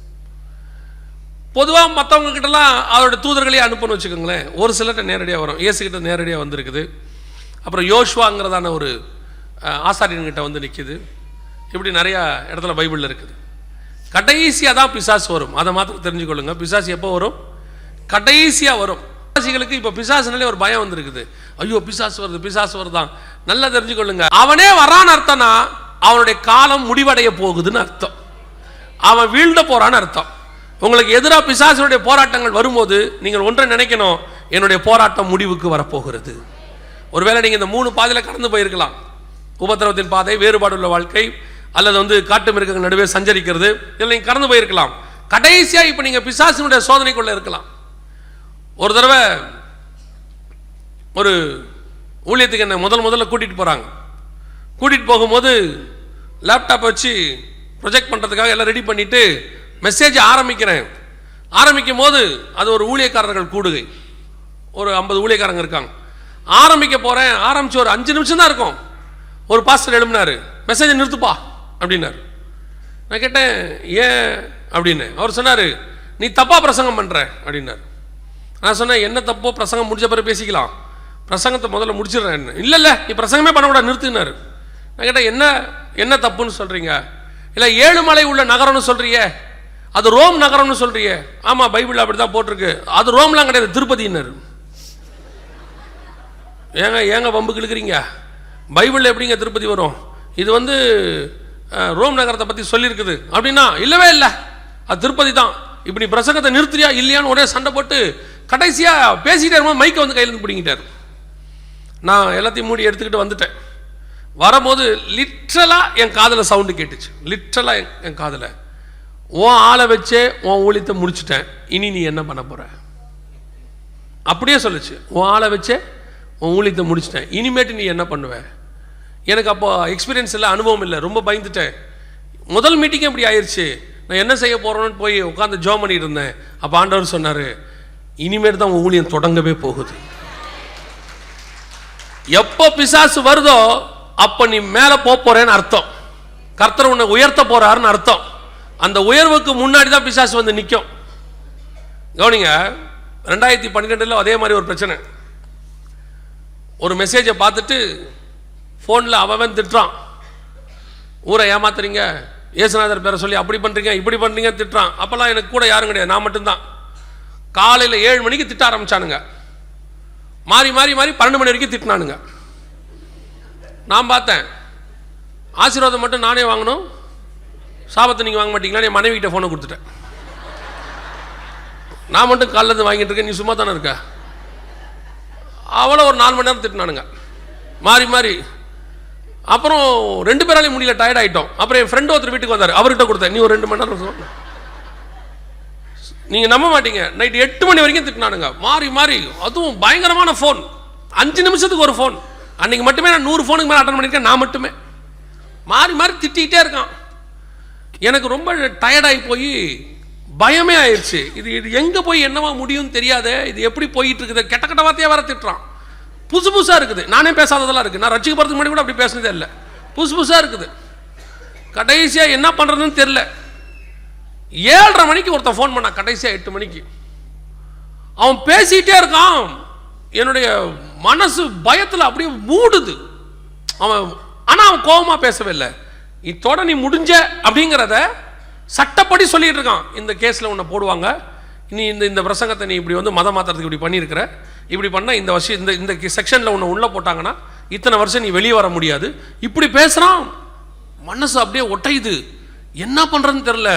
பொதுவாக மற்றவங்க கிட்டலாம் அவரோட தூதர்களையே அனுப்பணும்னு வச்சுக்கோங்களேன். ஒரு சிலர்கிட்ட நேரடியாக வரும். இயேசுகிட்ட நேரடியாக வந்திருக்குது. அப்புறம் யோசுவாங்கிறதான ஒரு ஆசாரியன்கிட்ட வந்து நிற்கிது. இப்படி நிறையா இடத்துல பைபிளில் இருக்குது. கடைசியாக தான் பிசாசு வரும். அதை மாத்திரம் தெரிஞ்சுக்கொள்ளுங்க. பிசாசு எப்போ வரும்? கடைசியாக வரும். பிசாசிகளுக்கு இப்போ பிசாசுனாலே ஒரு பயம் வந்துருக்குது. ஐயோ பிசாசு வருது, பிசாசு வருதான். நல்லா தெரிஞ்சுக்கொள்ளுங்க. அவனே வரான்னு அர்த்தம்னா அவனுடைய காலம் முடிவடைய போகுதுன்னு அர்த்தம். அவன் வீழ்ந்த போறான்னு அர்த்தம். உங்களுக்கு எதிராக பிசாசுடைய போராட்டங்கள் வரும்போது நீங்கள் ஒன்றை நினைக்கணும், என்னுடைய போராட்டம் முடிவுக்கு வரப்போகிறது. ஒருவேளை நீங்கள் இந்த 3 பாதையில் கடந்து போயிருக்கலாம். உபத்திரவத்தின் பாதை, வேறுபாடுள்ள வாழ்க்கை, அல்லது காட்டு மிருகங்கள் நடுவே சஞ்சரிக்கிறது, இதில் நீங்கள் கடந்து போயிருக்கலாம். கடைசியாக இப்போ நீங்கள் பிசாசினுடைய சோதனைக்குள்ள இருக்கலாம். ஒரு தடவை ஒரு ஊழியத்துக்கு என்ன முதல்ல கூட்டிகிட்டு போகிறாங்க. கூட்டிகிட்டு போகும்போது லேப்டாப் வச்சு ப்ரொஜெக்ட் பண்ணுறதுக்காக எல்லாம் ரெடி பண்ணிவிட்டு மெசேஜ் ஆரம்பிக்கும் போது அது ஒரு ஊழியக்காரர்கள் கூடுகை, ஒரு 50 ஊழியக்காரங்க இருக்காங்க. ஆரம்பிக்க போகிறேன், ஆரம்பித்து ஒரு 5 நிமிஷம் தான் இருக்கும். ஒரு பாஸ்டர் எழுப்பினார், மெசேஜை நிறுத்துப்பா அப்படின்னாரு. நான் கேட்டேன் ஏன் அப்படின்னு. அவர் சொன்னார், நீ தப்பாக பிரசங்கம் பண்ணுற அப்படின்னாரு. நான் சொன்னேன், என்ன தப்போ பிரசங்கம் முடிஞ்ச பிறகு பேசிக்கலாம், பிரசங்கத்தை முதல்ல முடிச்சிடுறேன். இல்லை நீ பிரசங்கமே பண்ணக்கூடாது, நிறுத்தினார். நான் கேட்டேன் என்ன தப்புன்னு சொல்கிறீங்க? இல்லை 7 மலை உள்ள நகரம்னு சொல்கிறியே, அது ரோம் நகரம்னு சொல்கிறியே. ஆமாம் பைபிள் அப்படி தான் போட்டிருக்கு. அது ரோம்லாம் கிடையாது, திருப்பதினார். ஏங்க வம்புக்கு இழுக்கிறீங்க? பைபிளில் எப்படிங்க திருப்பதி வரும்? இது ரோம் நகரத்தை பற்றி சொல்லியிருக்குது அப்படின்னா இல்லவே இல்லை, அது திருப்பதி தான். இப்படி பிரசங்கத்தை நிறுத்தியா இல்லையான்னு ஒரே சண்டை போட்டு கடைசியாக பேசிகிட்டே இருக்கும்போது மைக்கை கையிலேருந்து பிடிங்கிட்டார். நான் எல்லாத்தையும் மூடி எடுத்துக்கிட்டு வந்துட்டேன். வரும்போது லிட்ரலாக என் காதில் சவுண்டு கேட்டுச்சு. லிட்ரலாக என் காதில் உன் ஆளை வச்சே உன் ஊழியத்தை முடிச்சுட்டேன், இனி நீ என்ன பண்ண போற? அப்படியே சொல்லுச்சு, உன் ஆளை வச்சே உன் ஊழியத்தை முடிச்சிட்டேன், இனிமேட்டு நீ என்ன பண்ணுவ? எனக்கு அப்போ எக்ஸ்பீரியன்ஸ் இல்லை, அனுபவம் இல்லை, ரொம்ப பயந்துட்டேன். முதல் மீட்டிங்கே இப்படி ஆயிடுச்சு. நான் என்ன செய்ய போகிறோன்னு போய் உட்காந்து ஜோம் பண்ணிட்டு இருந்தேன். அப்போ ஆண்டவர் சொன்னார், இனிமேட்டு தான் உன் ஊழியம் தொடங்கவே போகுது. எப்போ பிசாசு வருதோ அப்போ நீ மேலே போறேன்னு அர்த்தம். கர்த்தர் உன்னை உயர்த்த போறாருன்னு அர்த்தம். அந்த உயர்வுக்கு முன்னாடி தான் பிசாசு வந்து நிற்கும். கவனிங்க, 2012 அதே மாதிரி ஒரு பிரச்சனை. ஒரு மெசேஜை பார்த்துட்டு ஃபோனில் அவன் திட்டுறான், ஊரை ஏமாத்துறீங்க, இயேசுநாதர் பேரை சொல்லி அப்படி பண்ணுறீங்க இப்படி பண்ணுறீங்க திட்டுறான். அப்போல்லாம் எனக்கு கூட யாரும் கிடையாது, நான் மட்டும்தான். காலையில் 7 மணிக்கு திட்ட ஆரம்பிச்சானுங்க, மாறி மாறி மாறி 12 மணி வரைக்கும் திட்டினானுங்க. நான் பார்த்தேன், ஆசீர்வாதம் மட்டும் நானே வாங்கணும், சாபத்தை நீங்கள் வாங்க மாட்டீங்களா? என் மனைவி கிட்ட ஃபோனை கொடுத்துட்டேன். நான் மட்டும் காலிலேருந்து வாங்கிட்டு இருக்கேன், நீ சும்மா தானே இருக்க. அவ்வளோ ஒரு 4 மணி நேரம் திட்டினானுங்க மாறி மாறி. அப்புறம் 2 பேராலையும் முடியல, டயர்ட் ஆகிட்டோம். அப்புறம் என் ஃப்ரெண்டு ஒருத்தர் வீட்டுக்கு வந்தார், அவர்கிட்ட கொடுத்தேன், நீ ஒரு 2 மணி நேரம் சொன்ன. நீங்கள் நம்ப மாட்டீங்க, நைட் 8 மணி வரைக்கும் திட்டினானுங்க மாறி மாறி. அதுவும் பயங்கரமான ஃபோன், 5 நிமிஷத்துக்கு ஒரு ஃபோன். அன்றைக்கி மட்டுமே நான் 100 ஃபோனுக்கு மேலே அட்டன் பண்ணியிருக்கேன், நான் மட்டுமே. மாறி மாறி திட்டிகிட்டே இருக்கான். எனக்கு ரொம்ப டயர்டாகி போய் பயமே ஆயிடுச்சு. இது எங்கே போய் என்னவா முடியும்னு தெரியாதே, இது எப்படி போயிட்டு இருக்குது. கெட்ட கெட்ட வார்த்தையாக வேற திட்டுறான், புதுசு புதுசாக இருக்குது. நானே பேசாததெல்லாம் இருக்குது, நான் ரட்சிக்க போகிறதுக்கு முன்னாடி கூட அப்படி பேசுனதே இல்லை, புதுசு புதுசாக இருக்குது. கடைசியாக என்ன பண்ணுறதுன்னு தெரில. 7:30 மணிக்கு ஒருத்தன் ஃபோன் பண்ணான், கடைசியாக 8 மணிக்கு. அவன் பேசிகிட்டே இருக்கான், என்னுடைய மனசு பயத்தில் அப்படியே மூடுது. ஆனால் அவன் கோபமாக பேசவே இல்லை. இத்தோட நீ முடிஞ்ச அப்படிங்கிறத சட்டப்படி சொல்லிட்டு இருக்கான். இந்த கேஸில் உன்னை போடுவாங்க, நீ இந்த பிரசங்கத்தை நீ இப்படி வந்து மதம் மாற்றுறதுக்கு இப்படி பண்ணியிருக்கிற, இப்படி பண்ணால் இந்த வருஷம் இந்த செக்ஷனில் உன்னை உள்ளே போட்டாங்கன்னா இத்தனை வருஷம் நீ வெளியே வர முடியாது, இப்படி பேசுகிறான். மனசு அப்படியே ஒட்டையுது, என்ன பண்ணுறதுன்னு தெரில.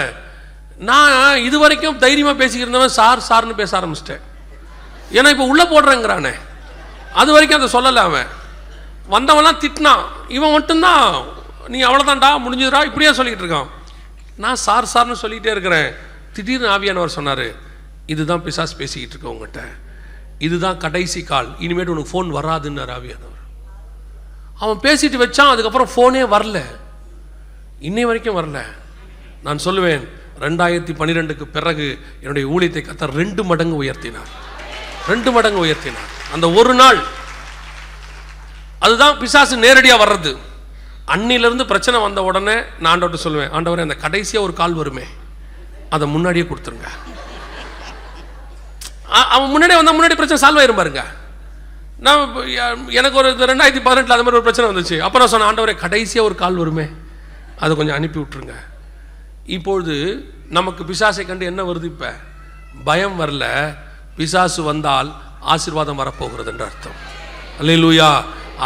நான் இது வரைக்கும் தைரியமாக பேசிக்கிருந்தவன் சார்னு பேச ஆரம்பிச்சிட்டேன். ஏன்னா இப்போ உள்ளே போடுறேங்கிறானே, அது வரைக்கும் அதை சொல்லலை. அவன் வந்தவன்லாம் திட்டினான், இவன் மட்டும்தான் நீ அவ்வளோதான்டா முடிஞ்சதுடா இப்படியே சொல்லிக்கிட்டு இருக்கான். நான் சார்னு சொல்லிகிட்டே இருக்கிறேன். திடீர்னு ஆவியானவர் சொன்னார், இதுதான் பிசாசு பேசிக்கிட்டு இருக்க உங்கள்கிட்ட, இதுதான் கடைசி கால், இனிமேட்டு உனக்கு ஃபோன் வராதுன்னார் ஆவியானவர். அவன் பேசிட்டு வச்சான், அதுக்கப்புறம் ஃபோனே வரல, இன்னை வரைக்கும் வரல. நான் சொல்லுவேன், 2012க்கு பிறகு என்னுடைய ஊழியத்தை கர்த்தர் 2 மடங்கு உயர்த்தினார், 2 மடங்கு உயர்த்தினார். அந்த ஒரு நாள், அதுதான் பிசாசு நேரடியாக வர்றது. அன்னிலிருந்து பிரச்சனை வந்த உடனே நான் ஆண்டவர்கிட்ட சொல்லுவேன், ஆண்டவரே அந்த கடைசியாக ஒரு கால் வருமே அதை முன்னாடியே கொடுத்துருங்க. அவன் முன்னாடியே வந்தால் முன்னாடி பிரச்சனை சால்வ் ஆயிரும் பாருங்க. நான் எனக்கு ஒரு 2018 அது மாதிரி ஒரு பிரச்சனை வந்துச்சு. அப்புறம் சொன்னேன், ஆண்டவரே கடைசியாக ஒரு கால் வருமே அதை கொஞ்சம் அனுப்பி விட்டுருங்க. இப்பொழுது நமக்கு பிசாசை கண்டு என்ன வருது? இப்போ பயம் வரல, பிசாசு வந்தால் ஆசீர்வாதம் வரப்போகிறது என்று அர்த்தம். அல்லேலூயா.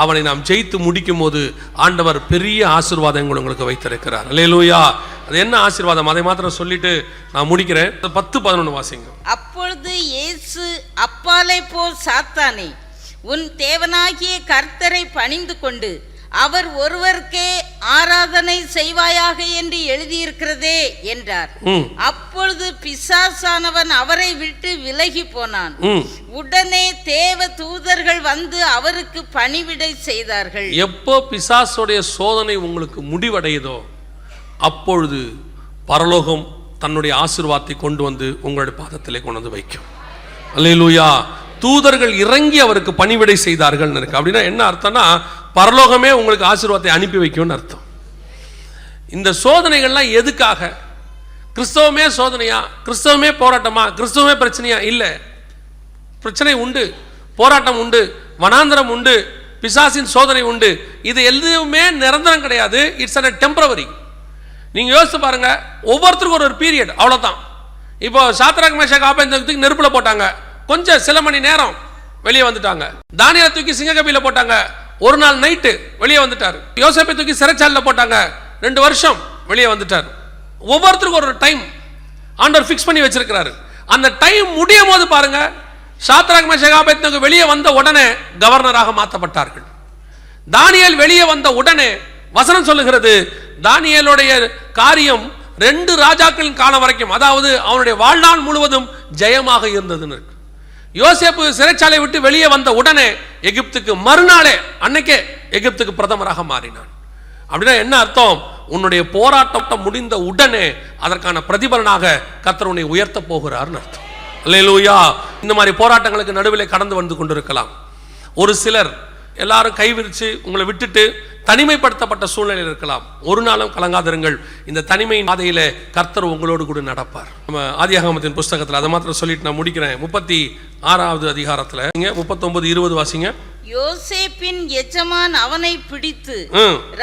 அவனை நாம் ஜெயித்து முடிக்கும் போது ஆண்டவர் பெரிய ஆசீர்வாதங்கள் உங்களுக்கு வைத்திருக்கிறார். அல்லேலூயா. அது என்ன ஆசீர்வாதம் அதை மாத்திரம் சொல்லிட்டு நான் முடிக்கிறேன். 10-11 வாசிங்க. அப்பொழுது இயேசு, அப்பாலே போ சாத்தானே, உன் தேவனாகிய கர்த்தரை பணிந்து கொண்டு அவர் ஒருவருக்கே ஆராதனை செய்வாயாக என்று எழுதியிருக்கிறதே என்றார். அப்பொழுது பிசாசானவன் அவரை விட்டு விலகி போனான். உடனே தேவ தூதர்கள் வந்து அவருக்கு பணிவிடை செய்தார்கள். எப்போ பிசாசுடைய சோதனை உங்களுக்கு முடிவடையுதோ அப்பொழுது பரலோகம் தன்னுடைய ஆசீர்வாதத்தை கொண்டு வந்து உங்களுடைய பாதத்திலே கொண்டு வந்து வைக்கும். அல்லேலூயா. தூதர்கள் இறங்கி அவருக்கு பணிவிடை செய்தார்கள் இருக்கு. அப்படின்னா என்ன அர்த்தம்னா, பரலோகமே உங்களுக்கு ஆசீர்வாதத்தை அனுப்பி வைக்கும்னு அர்த்தம். இந்த சோதனைகள்லாம் எதுக்காக? கிறிஸ்தவமே சோதனையா, கிறிஸ்தவமே போராட்டமா, கிறிஸ்தவமே பிரச்சனையா? இல்லை, பிரச்சனை உண்டு, போராட்டம் உண்டு, வனாந்தரம் உண்டு, பிசாசின் சோதனை உண்டு. இது எதுவுமே நிரந்தரம் கிடையாது. It's a temporary. நீங்க யோசிச்சு பாருங்க, ஒவ்வொருத்தருக்கும் ஒரு பீரியட், அவ்வளவுதான். இப்போ சாத்ராக் மேஷாக் ஆபேத்நேகோவுக்கு நெருப்புல போட்டாங்க, கொஞ்சம் சில மணி நேரம் வெளியே வந்துட்டாங்க. தானியேலை தூக்கி சிங்கக்கபில போட்டாங்க, ஒரு நாள் நைட்டு வெளியே வந்துட்டார். யோசேப்பை தூக்கி சிறைச்சாலையில் போட்டாங்க, 2 வருஷம் வெளியே வந்துட்டார். ஒவ்வொருத்தருக்கும் ஒரு டைம் ஆண்டவர் ஃபிக்ஸ் பண்ணி வச்சிருக்கிறாரு. அந்த டைம் முடியும் போது பாருங்க, சாத்ராக் மேஷாக் ஆபேத்நேகோ வெளியே வந்த உடனே கவர்னராக மாற்றப்பட்டார்கள். தானியேல் வெளியே வந்த உடனே வசனம் சொல்லுகிறது, தானியேலுடைய காரியம் 2 ராஜாக்களின் காலம் வரைக்கும், அதாவது அவனுடைய வாழ்நாள் முழுவதும் ஜெயமாக இருந்ததுன்னு இருக்கு. யோசேப்பு சிறைச்சாலை விட்டு வெளியே வந்த உடனே எகிப்துக்கு மறுநாளே அன்னைக்கே எகிப்துக்கு பிரதமராக மாறினான். அப்படின்னா என்ன அர்த்தம்? உன்னுடைய போராட்டம் முடிந்த உடனே அதற்கான பிரதிபலனாக கர்த்தர் உன்னை உயர்த்த போகிறார்னு அர்த்தம். அல்லேலூயா. இந்த மாதிரி போராட்டங்களுக்கு நடுவில் கடந்து வந்து கொண்டிருக்கலாம். ஒரு சிலர் எல்லாரும் கைவிரிச்சு உங்களை விட்டுட்டு தனிமைப்படுத்தப்பட்ட சூழ்நிலையில் இருக்கலாம். ஒரு நாளும் கலங்காதிருங்கள். இந்த தனிமையின் பாதையில கர்த்தர் உங்களோடு கூட நடப்பார். நம்ம ஆதியாகமத்தின் புஸ்தகத்தில் அதை மாத்திரம் சொல்லிட்டு நான் முடிக்கிறேன். 36வது அதிகாரத்தில் 39-20 வாசிங்க. யோசேப்பின் எஜமான் அவனை பிடித்து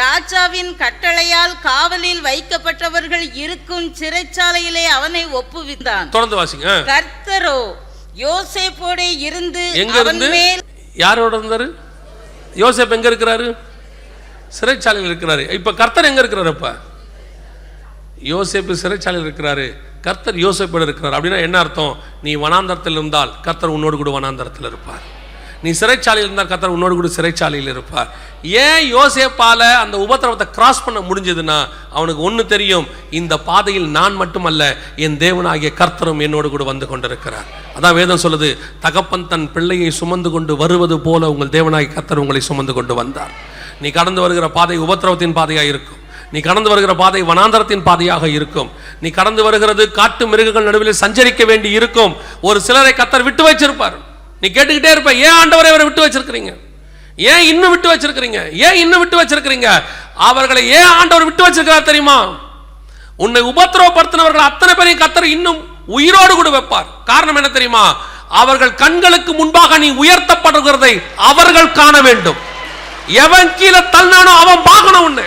ராஜாவின் கட்டளையால் காவலில் வைக்கப்பட்டவர்கள் இருக்கும் சிறைச்சாலையிலே அவனை ஒப்புவித்தான். தொடர்ந்து வாசிங்க. கர்த்தரோ யோசேப்போட இருந்து யாரோட இருந்தாரு? யோசேப் எங்க இருக்கிறாரு? சிறைச்சாலையில் இருக்கிறாரு. இப்ப கர்த்தர் எங்க இருக்கிறாரு? அப்ப யோசேப்பு சிறைச்சாலையில் இருக்கிறாரு, கர்த்தர் யோசேப்போடு இருக்கிறார். அப்படின்னா என்ன அர்த்தம்? நீ வனாந்தரத்தில் இருந்தால் கர்த்தர் உன்னோடு கூட வனாந்தரத்தில் இருப்பார். நீ சிறைச்சாலையில் இருந்தால் கர்த்தர் உன்னோடு கூட சிறைச்சாலையில் இருப்பார். ஏன் யோசேப்பால அந்த உபத்திரவத்தை கிராஸ் பண்ண முடிஞ்சதுன்னா அவனுக்கு ஒன்று தெரியும், இந்த பாதையில் நான் மட்டுமல்ல, என் தேவனாகிய கர்த்தரும் என்னோடு கூட வந்து கொண்டிருக்கிறார். அதான் வேதம் சொல்லுது, தகப்பன் தன் பிள்ளையை சுமந்து கொண்டு வருவது போல உங்கள் தேவனாகிய கர்த்தர் உங்களை சுமந்து கொண்டு வந்தார். நீ கடந்து வருகிற பாதை உபத்திரவத்தின் பாதையாக இருக்கும். நீ கடந்து வருகிற பாதை வனாந்தரத்தின் பாதையாக இருக்கும். நீ கடந்து வருகிறது காட்டு மிருகங்கள் நடுவில் சஞ்சரிக்க வேண்டி இருக்கும். ஒரு சிலரை கர்த்தர் விட்டு வச்சிருப்பார். நீ கேட்டுக்கிட்டே இருப்ப, ஏன் ஆண்டவரை அவரை விட்டு வச்சிருக்கிறீங்க? ஏன் இன்னும் விட்டு வச்சிருக்கிறீங்க? ஏன் இன்னும் விட்டு வச்சிருக்கிறீங்க? அவர்களை ஏன் ஆண்டவர் விட்டு வச்சிருக்கிறார் தெரியுமா? உன்னை உபத்திரவப்படுத்தினவர்கள் அத்தனை பேரையும் கர்த்தர் இன்னும் உயிரோடு கூட வைப்பார். காரணம் என்ன தெரியுமா? அவர்கள் கண்களுக்கு முன்பாக நீ உயர்த்தப்படுகிறதை அவர்கள் காண வேண்டும். எவன் கீழே தள்ளானோ அவன் பார்க்கணும். உன்னை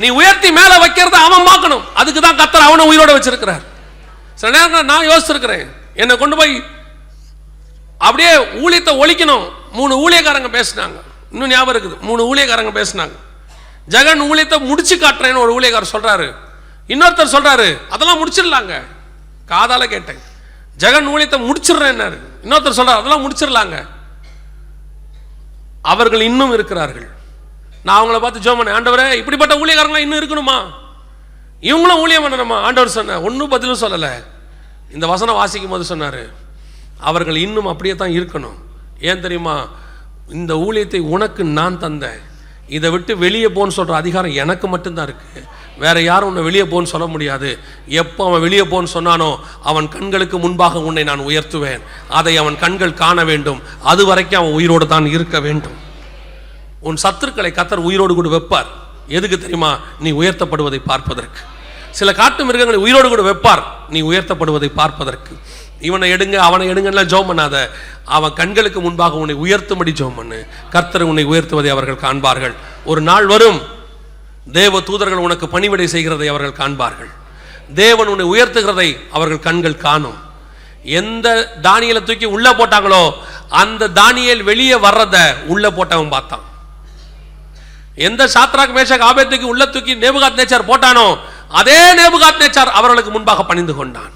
நீ உயர்த்தி மேல வைக்கிறத அவன் பார்க்கணும். அதுக்கு தான் கர்த்தர் அவனை உயிரோட வச்சிருக்கிறார். சில நேரம் நான் யோசிச்சிருக்கிறேன், என்னை கொண்டு போய் அப்படியே ஊழியத்தை ஒழிக்கணும். 3 ஊழியக்காரங்க பேசினாங்க. இன்னும் ஞாபகம் இருக்குது, 3 ஊழியக்காரங்க பேசினாங்க. ஜெகன் ஊழியத்தை முடிச்சு காட்டுறேன்னு ஒரு ஊழியக்காரர் சொல்றாரு. இன்னொருத்தர் சொல்றாரு, அதெல்லாம் முடிச்சிடலாங்க. காதால கேட்டேன், ஜெகன் ஊழியத்தை முடிச்சிடுறேன். இன்னொருத்தர் சொல்றாரு, அதெல்லாம் முடிச்சிடலாங்க. அவர்கள் இன்னும் இருக்கிறார்கள். நான் அவங்கள பார்த்து ஜெபம் பண்ணேன், ஆண்டவரே இப்படிப்பட்ட ஊழியக்காரங்களாம் இன்னும் இருக்கணுமா? இவங்களும் ஊழியம் பண்ணணுமா? ஆண்டவர் சொன்ன ஒன்றும் பதிலும் சொல்லலை. இந்த வசனம் வாசிக்கும் போது சொன்னார், அவர்கள் இன்னும் அப்படியே தான் இருக்கணும். ஏன் தெரியுமா? இந்த ஊழியத்தை உனக்கு நான் தந்தேன். இதை விட்டு வெளியே போன்னு சொல்கிற அதிகாரம் எனக்கு மட்டும்தான் இருக்குது. வேற யாரும் உன்னை வெளியே போன்னு சொல்ல முடியாது. எப்போ அவன் வெளியே போன்னு சொன்னானோ அவன் கண்களுக்கு முன்பாக உன்னை நான் உயர்த்துவேன். அதை அவன் கண்கள் காண வேண்டும். அது வரைக்கும் அவன் உயிரோடு தான் இருக்க வேண்டும். உன் சத்துருக்களை கர்த்தர் உயிரோடு கூட வைப்பார். எதுக்கு தெரியுமா? நீ உயர்த்தப்படுவதை பார்ப்பதற்கு. சில காட்டு மிருகங்களை உயிரோடு கூட வைப்பார், நீ உயர்த்தப்படுவதை பார்ப்பதற்கு. இவனை எடுங்க அவனை எடுங்கலாம் ஜெபம் பண்ணாத. அவன் கண்களுக்கு முன்பாக உன்னை உயர்த்தும்படி ஜெபம் பண்ணு. கர்த்தர் உன்னை உயர்த்துவதை அவர்கள் காண்பார்கள். ஒரு நாள் வரும், தேவ தூதர்கள் உனக்கு பணிவிடை செய்கிறதை அவர்கள் காண்பார்கள். தேவன் உன்னை உயர்த்துகிறதை அவர்கள் கண்கள் காணும். எந்த தானியேலை தூக்கி உள்ள போட்டாங்களோ அந்த தானியேல் வெளியே வர்றத உள்ள போட்டவன் பார்த்தான். எந்த சாத்ராக் மேஷாக் ஆபேத்நேகோவை உள்ள தூக்கி நேபுகாத்நேச்சார் போட்டானோ அதே நேபுகாத்நேச்சார் அவர்களுக்கு முன்பாக பணிந்து கொண்டான்.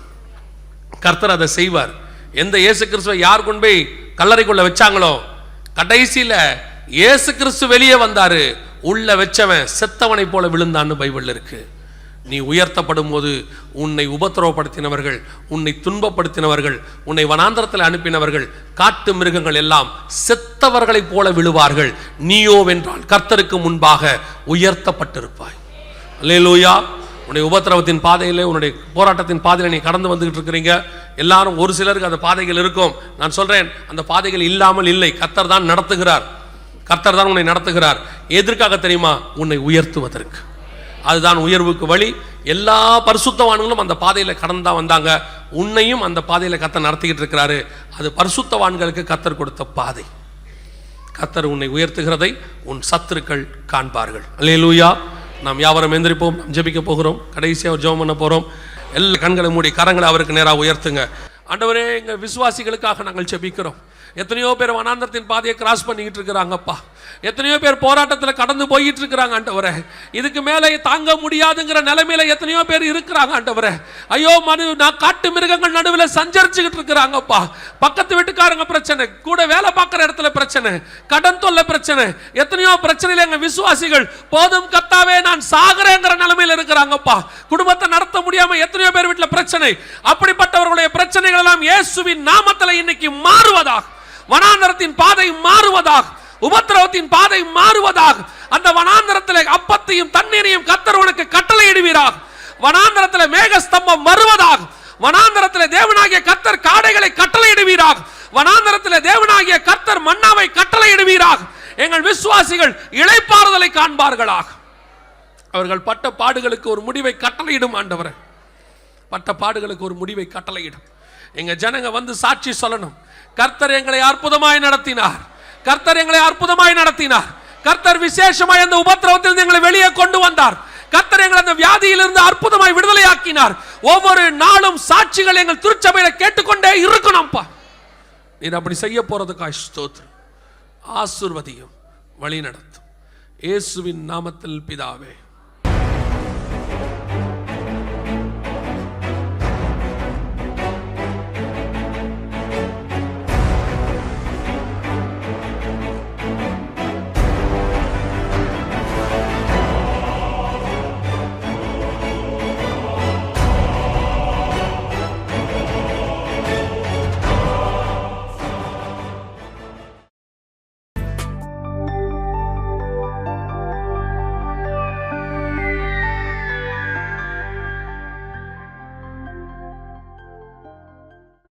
கர்த்தர் அதை செய்வார். எந்த இயேசு கிறிஸ்துவை யார் கொண்டு போய் கல்லறைக்குள்ள வச்சாங்களோ கடைசியில இயேசு கிறிஸ்து வெளியே வந்தாரு, உள்ள வச்சவன் செத்தவனை போல விழுந்தான்னு பைபிள் இருக்கு. நீ உயர்த்தப்படும் போது உன்னை உபத்திரவப்படுத்தினவர்கள், உன்னை துன்பப்படுத்தினவர்கள், உன்னை வனாந்தரத்தில் அனுப்பினவர்கள், காட்டு மிருகங்கள் எல்லாம் செத்தவர்களை போல விழுவார்கள். நீயோ வென்றால் கர்த்தருக்கு முன்பாக உயர்த்தப்பட்டிருப்பாய். அல்லேலூயா. உன்னுடைய உபத்திரவத்தின் பாதையிலே, உன்னுடைய போராட்டத்தின் பாதையில் நீ கடந்து வந்துகிட்டு இருக்கிறீங்க. எல்லாரும் ஒரு சிலருக்கு அந்த பாதைகள் இருக்கும். நான் சொல்றேன், அந்த பாதைகள் இல்லாமல் இல்லை. கர்த்தர் தான் நடத்துகிறார். கர்த்தர் தான் உன்னை நடத்துகிறார். எதற்காக தெரியுமா? உன்னை உயர்த்துவதற்கு. அதுதான் உயர்வுக்கு வழி. எல்லா பரிசுத்தவான்களும் அந்த பாதையில் கடந்து தான் வந்தாங்க. உன்னையும் அந்த பாதையில் கர்த்தர் நடத்திக்கிட்டு இருக்கிறாரு. அது பரிசுத்தவான்களுக்கு கர்த்தர் கொடுத்த பாதை. கர்த்தர் உன்னை உயர்த்துகிறதை உன் சத்துருக்கள் காண்பார்கள். அல்லேலூயா. நாம் யாவரும் எந்திரிப்போம். நாம் ஜெபிக்க போகிறோம். கடைசியாக ஜெபம் பண்ண போகிறோம். எல்லா கண்களை மூடி கரங்களை அவருக்கு நேராக உயர்த்துங்க. ஆண்டவரே, எங்கள் விசுவாசிகளுக்காக நாங்கள் ஜெபிக்கிறோம். எத்தனையோ பேர் வனாந்தரத்தின் பாதையை கிராஸ் பண்ணிக்கிட்டு இருக்கிறாங்கப்பா. எத்தனையோ பேர் போராட்டத்தில் கடந்து போயிட்டு இருக்கிறாங்க ஆண்டவரே. இதுக்கு மேலே தாங்க முடியாதுங்கிற நிலைமையில எத்தனையோ பேர் இருக்கிறாங்க ஆண்டவரே. ஐயோ, நான் காட்டு மிருகங்கள் நடுவில் சஞ்சரிச்சுக்கிட்டு இருக்கிறாங்கப்பா. பக்கத்து வீட்டுக்காரங்க பிரச்சனை, கூட வேலை பார்க்குற இடத்துல பிரச்சனை, கடன் தொல்லை பிரச்சனை, எத்தனையோ பிரச்சனையில எங்க விசுவாசிகள் போதும் கர்த்தாவே நான் சாகுறேங்கிற நிலைமையில இருக்கிறாங்கப்பா. குடும்பத்தை நடத்த முடியாம எத்தனையோ பேர் வீட்டில் பிரச்சனை. அப்படிப்பட்டவர்களுடைய பிரச்சனைகள் எல்லாம் இயேசுவின் நாமத்தில் இன்னைக்கு மாறுவதாக, வனாந்தரத்தின் பாதை மாறுவதாக, உபத்திரவத்தின் பாதை மாறுவதாக. அந்த வனாந்தரத்தில் அப்பத்தையும் தண்ணீரையும் கர்த்தர் உனக்கு கட்டளையிடுவீராக. வனாந்தரத்தில் மேகஸ்தம்பம் வருவதாக. வனாந்தரத்தில் தேவனாகிய கர்த்தர் காடைகளை கட்டளையிடுவீராக. வனாந்தரத்தில் தேவனாகிய கர்த்தர் மன்னாவை கட்டளையிடுவீராக. எங்கள் விசுவாசிகள் இளைப்பாறுதலை காண்பார்களாக. அவர்கள் பட்ட பாடுகளுக்கு ஒரு முடிவை கட்டளையிடும் ஆண்டவரே. பட்ட பாடுகளுக்கு ஒரு முடிவை கட்டளையிடும். எங்க ஜனங்க வந்து சாட்சி சொல்லணும். கர்த்தர் எங்களை அற்புதமாய் நடத்தினார். கர்த்தர் எங்களை அற்புதமாய் நடத்தினார். கர்த்தர் விசேஷமாய் அந்த உபத்திரவத்தில் எங்களை வெளியே கொண்டு வந்தார். கர்த்தர் எங்களை அந்த வியாதியிலிருந்து அற்புதமாய் விடுதலையாக்கினார். ஒவ்வொரு நாளும் சாட்சிகள் எங்கள் திருச்சபையில கேட்டுக்கொண்டே இருக்கணும்ப்பா. நீர் அப்படி செய்ய போறதுக்காய் ஸ்தோத்திரம். ஆசீர்வதியும், வழி நடத்தும். இயேசுவின் நாமத்தில் பிதாவே.